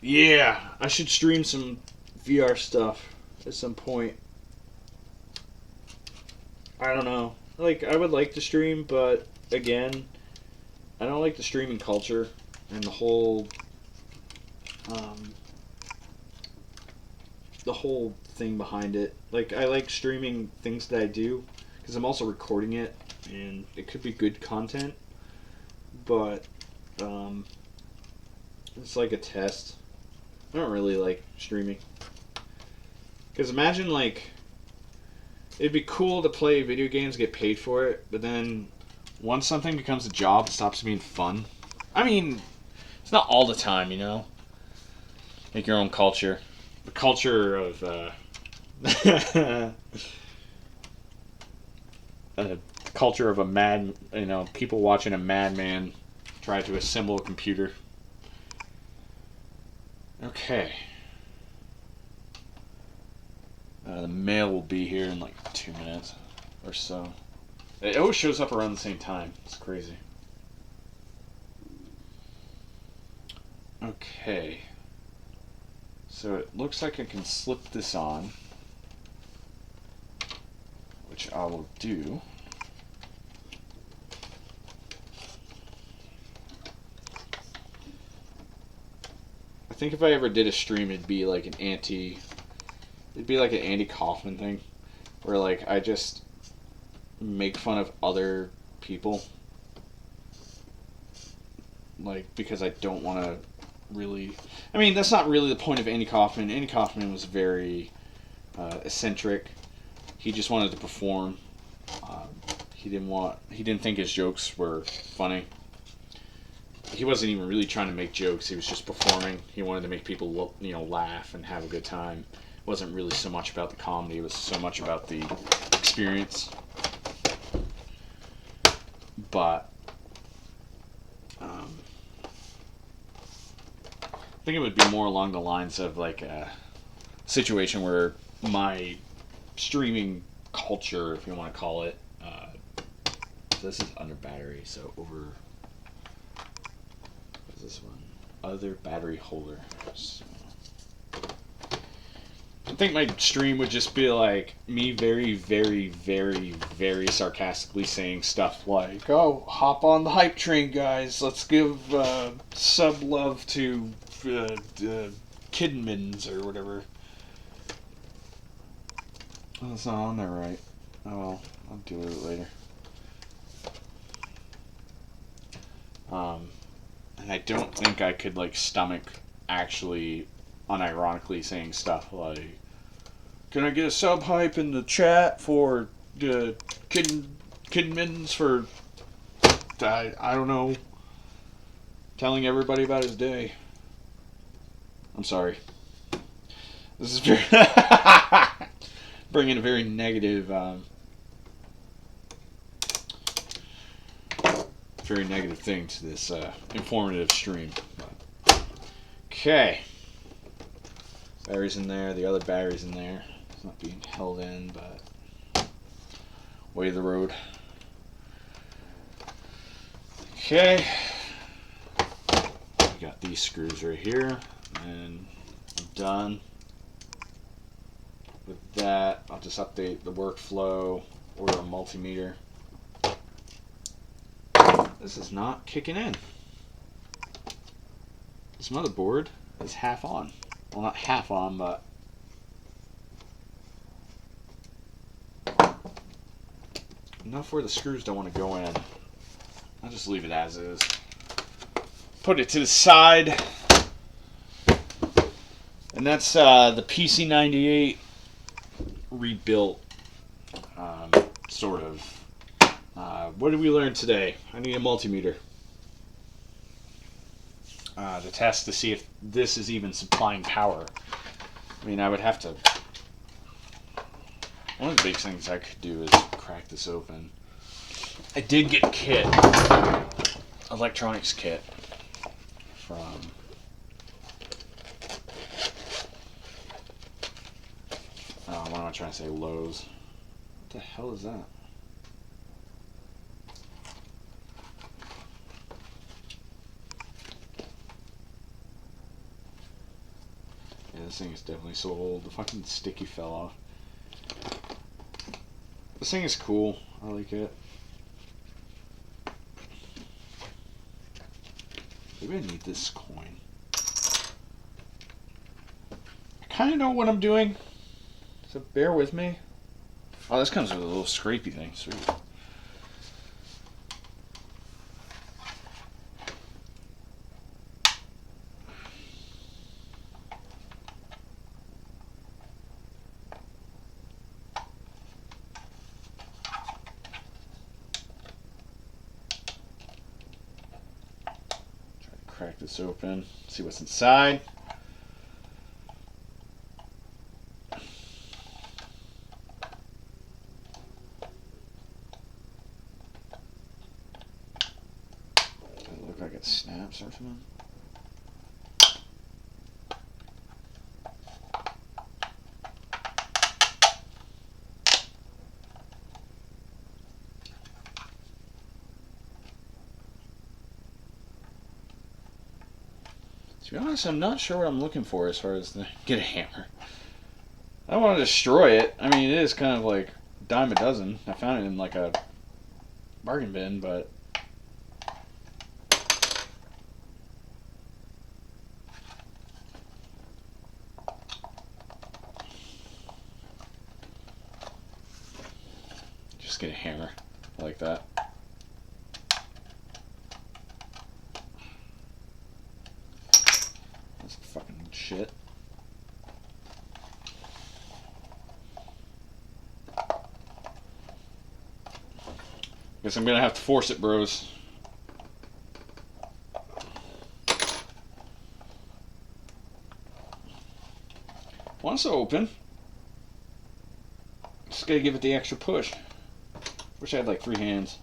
Yeah, I should stream some VR stuff at some point. I don't know. Like, I would like to stream, but again, I don't like the streaming culture and the whole thing behind it. Like, I like streaming things that I do because I'm also recording it, and it could be good content, but it's like a test. I don't really like streaming. Because imagine, like, it'd be cool to play video games, get paid for it, but then once something becomes a job, it stops being fun. I mean, it's not all the time, you know? Make your own culture. The culture of, culture of a mad, you know, people watching a madman try to assemble a computer. Okay. The mail will be here in like 2 minutes or so. It always shows up around the same time. It's crazy. Okay. So it looks like I can slip this on, which I will do. I think if I ever did a stream, it'd be like an Andy Kaufman thing, where like I just make fun of other people, like, because I don't want to really. I mean, that's not really the point of Andy Kaufman. Andy Kaufman was very eccentric. He just wanted to perform. He didn't think his jokes were funny. He wasn't even really trying to make jokes. He was just performing. He wanted to make people, laugh and have a good time. It wasn't really so much about the comedy. It was so much about the experience. But I think it would be more along the lines of like a situation where my streaming culture, if you want to call it, this is under battery, so over. What is this one? Other battery holder. So, I think my stream would just be like me very, very, very, very sarcastically saying stuff like, "Oh, hop on the hype train, guys. Let's give sub love to Kidmans or whatever." Oh, it's not on there right. Oh well, I'll deal with it later. And I don't think I could like stomach actually unironically saying stuff like, "Can I get a sub hype in the chat for the Kidmans for I don't know, telling everybody about his day." I'm sorry. This is very bringing a very negative thing to this informative stream. Okay. Batteries in there, the other batteries in there. It's not being held in, but way of the road. Okay. We got these screws right here, and I'm done. With that, I'll just update the workflow, order a multimeter. This is not kicking in. This motherboard is half on. Well, not half on, but enough where the screws don't want to go in. I'll just leave it as is. Put it to the side. And that's the PC98 rebuilt, sort of. What did we learn today? I need a multimeter to test to see if this is even supplying power. I mean, I would have to. One of the big things I could do is crack this open. I did get kit, electronics kit from. What am I trying to say? Lowe's. What the hell is that? Yeah, this thing is definitely so old. The fucking sticky fell off. This thing is cool. I like it. Maybe I need this coin. I kind of know what I'm doing, so bear with me. Oh, this comes with a little scrapey thing. Sweet. Crack this open, see what's inside. Does it look like it snaps or something? To be honest, I'm not sure what I'm looking for as far as get a hammer. I don't want to destroy it. I mean, it is kind of like a dime a dozen. I found it in like a bargain bin, but just get a hammer like that. This fucking shit. Guess I'm gonna have to force it, bros. Once open, just gotta give it the extra push. Wish I had like 3 hands.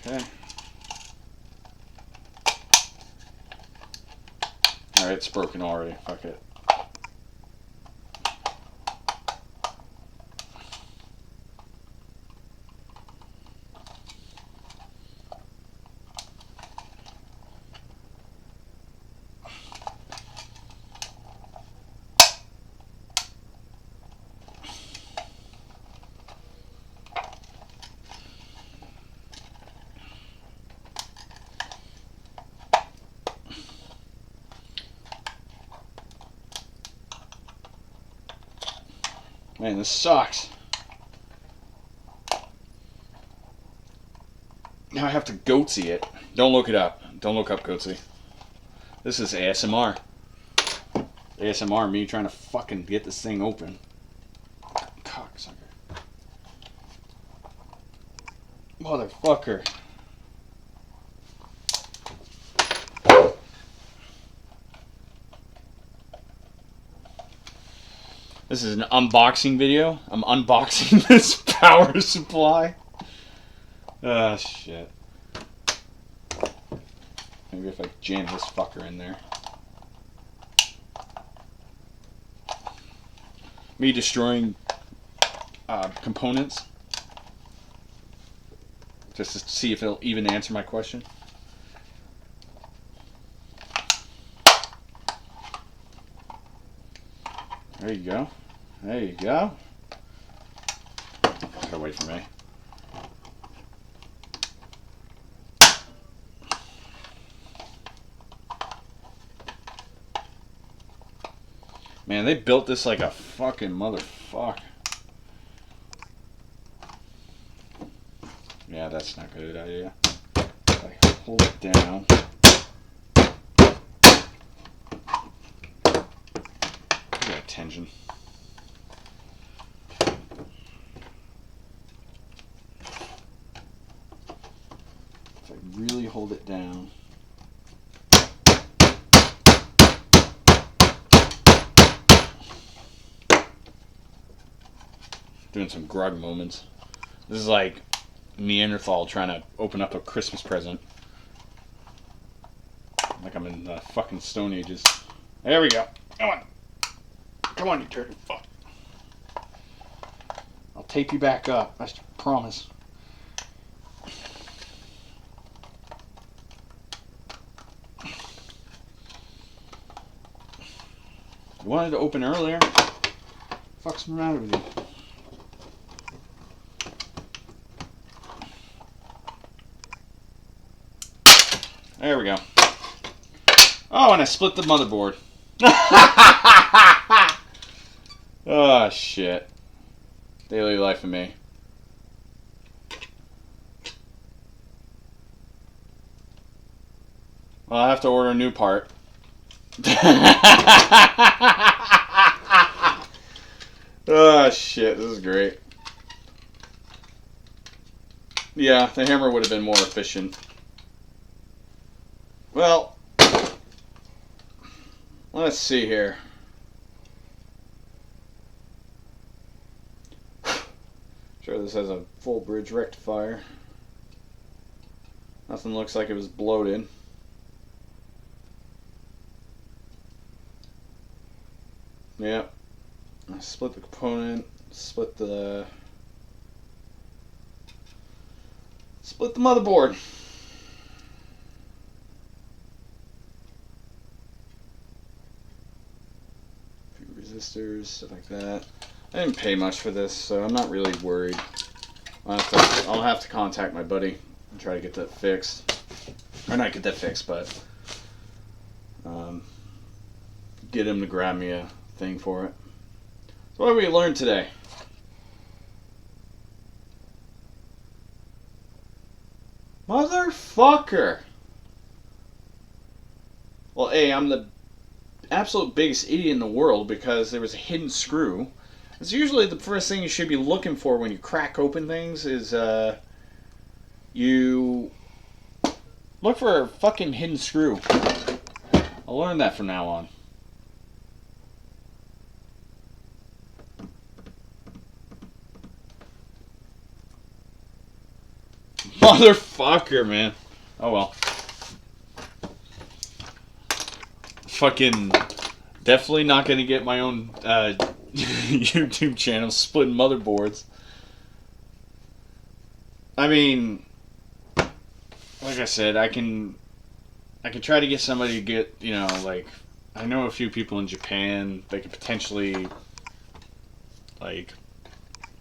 Okay. Alright, it's broken already. Fuck it. Man, this sucks. Now I have to goatsy it. Don't look it up. Don't look up goatsy. This is ASMR. ASMR, me trying to fucking get this thing open. Cocksucker. Motherfucker. This is an unboxing video. I'm unboxing this power supply. Ah, shit. Maybe if I jam this fucker in there. Me destroying components. Just to see if it'll even answer my question. There you go. There you go. Gotta wait for me. Man, they built this like a fucking motherfucker. Yeah, that's not a good idea. If I hold it down. I got tension. If I really hold it down. Doing some grog moments. This is like Neanderthal trying to open up a Christmas present. Like I'm in the fucking Stone Ages. There we go. Come on. Come on, you turkey fuck. I'll tape you back up. I promise. You wanted to open earlier. Fuck's the matter with you? There we go. Oh, and I split the motherboard. Oh, shit. Daily life of me. Well, I have to order a new part. Oh, shit. This is great. Yeah, the hammer would have been more efficient. Well, let's see here. Sure, this has a full bridge rectifier. Nothing looks like it was bloated. Yep. I split the component, split the motherboard. Resistors, stuff like that. I didn't pay much for this, so I'm not really worried. I'll have to contact my buddy and try to get that fixed. Or not get that fixed, but get him to grab me a thing for it. So what have we learned today? Motherfucker! Well, A, I'm the absolute biggest idiot in the world because there was a hidden screw. It's usually the first thing you should be looking for when you crack open things is you look for a fucking hidden screw. I'll learn that from now on. Motherfucker, man. Oh well. Fucking definitely not gonna get my own YouTube channel splitting motherboards. I mean, like I said, I can try to get somebody to get, you know, like, I know a few people in Japan. They could potentially like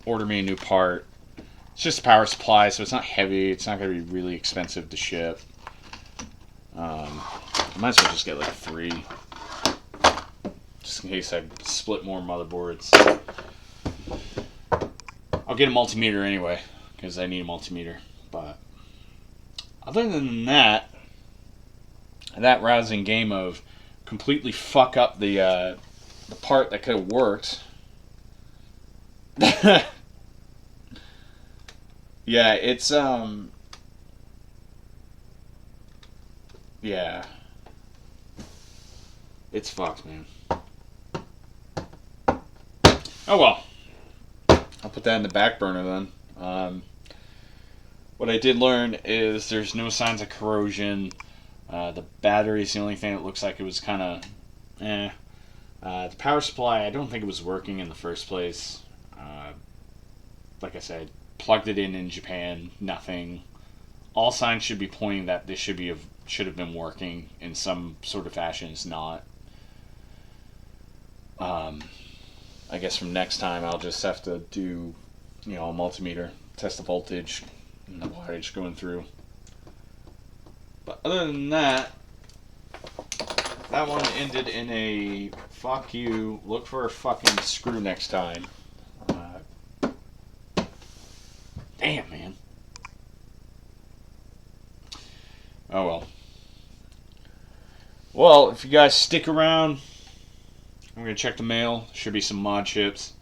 order me a new part. It's just a power supply, so it's not heavy. It's not going to be really expensive to ship. I might as well just get like 3, just in case I split more motherboards. I'll get a multimeter anyway, because I need a multimeter. But other than that, that rousing game of completely fuck up the part that could have worked. Yeah, it's yeah. It's fucked, man. Oh well. I'll put that in the back burner then. What I did learn is there's no signs of corrosion. The battery is the only thing that looks like it was kind of eh. The power supply, I don't think it was working in the first place. Like I said, plugged it in Japan, nothing. All signs should be pointing that this should have been working in some sort of fashion. It's not. I guess from next time I'll just have to do, you know, a multimeter, test the voltage and the wattage going through. But other than that, that one ended in a fuck you, look for a fucking screw next time. Damn, man. Oh well. Well, if you guys stick around, I'm going to check the mail. Should be some mod chips.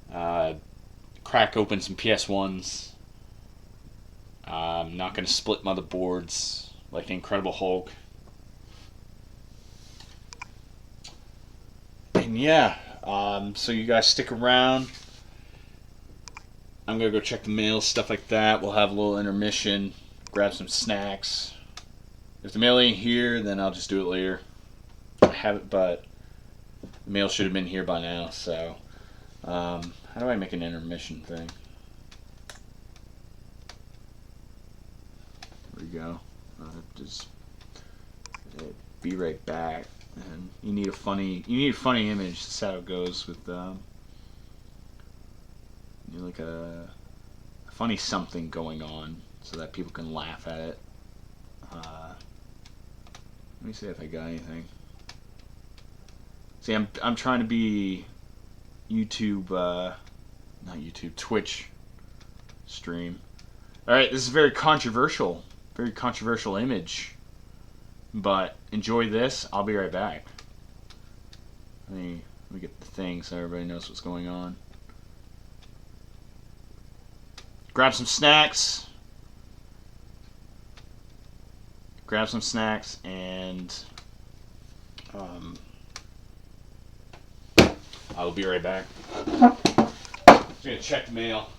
Crack open some PS1s. I'm not going to split motherboards like the Incredible Hulk. And yeah, so you guys stick around. I'm going to go check the mail, stuff like that. We'll have a little intermission, grab some snacks. If the mail ain't here, then I'll just do it later. I have it, but the mail should have been here by now, so how do I make an intermission thing? There we go. Just be right back. And you need a funny image. That's how it goes with you know, like a funny something going on, so that people can laugh at it. Let me see if I got anything. See, I'm trying to be YouTube, not YouTube, Twitch stream. All right, this is very controversial image, but enjoy this. I'll be right back. Let me get the thing so everybody knows what's going on. Grab some snacks. And I'll be right back. Just gonna check the mail.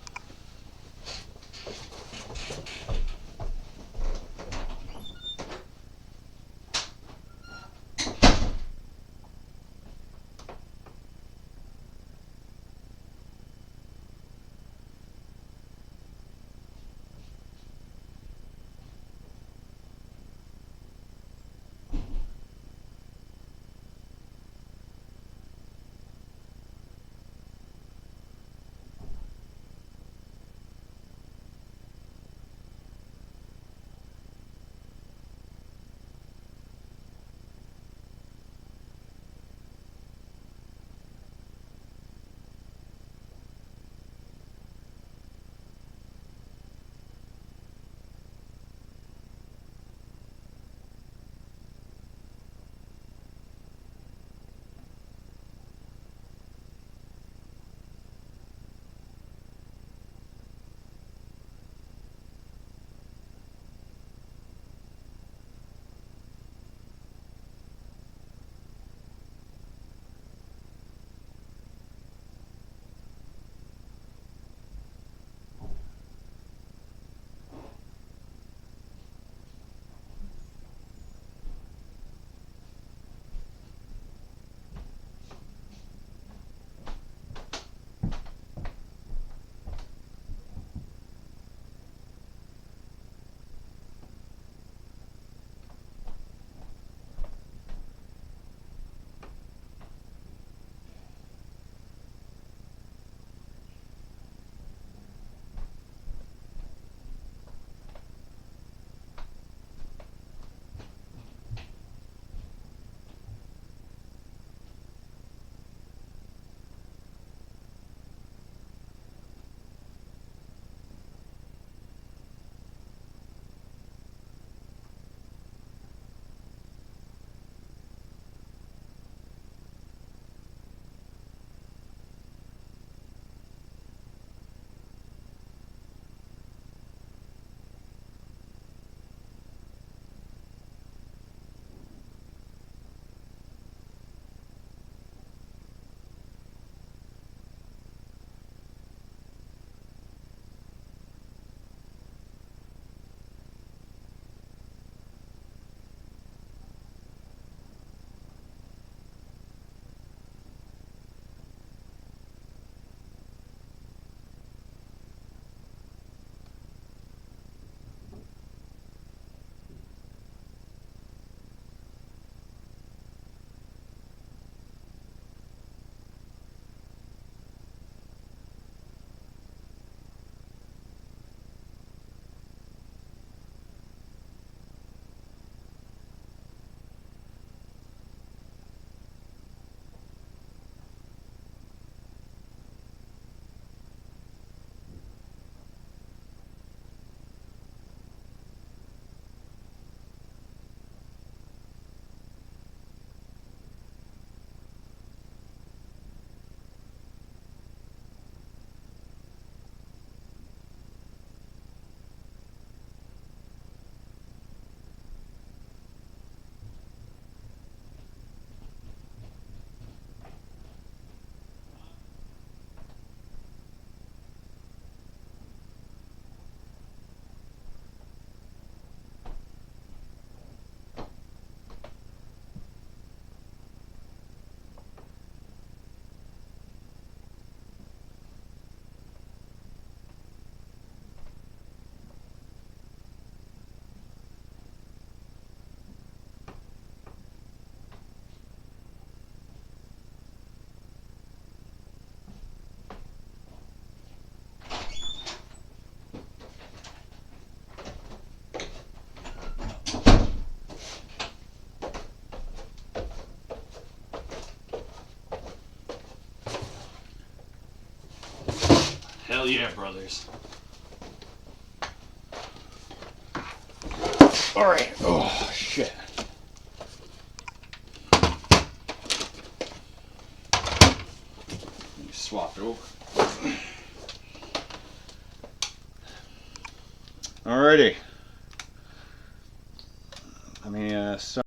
yeah, brothers. All right. Oh shit. Let me swap it over. Alrighty. Let me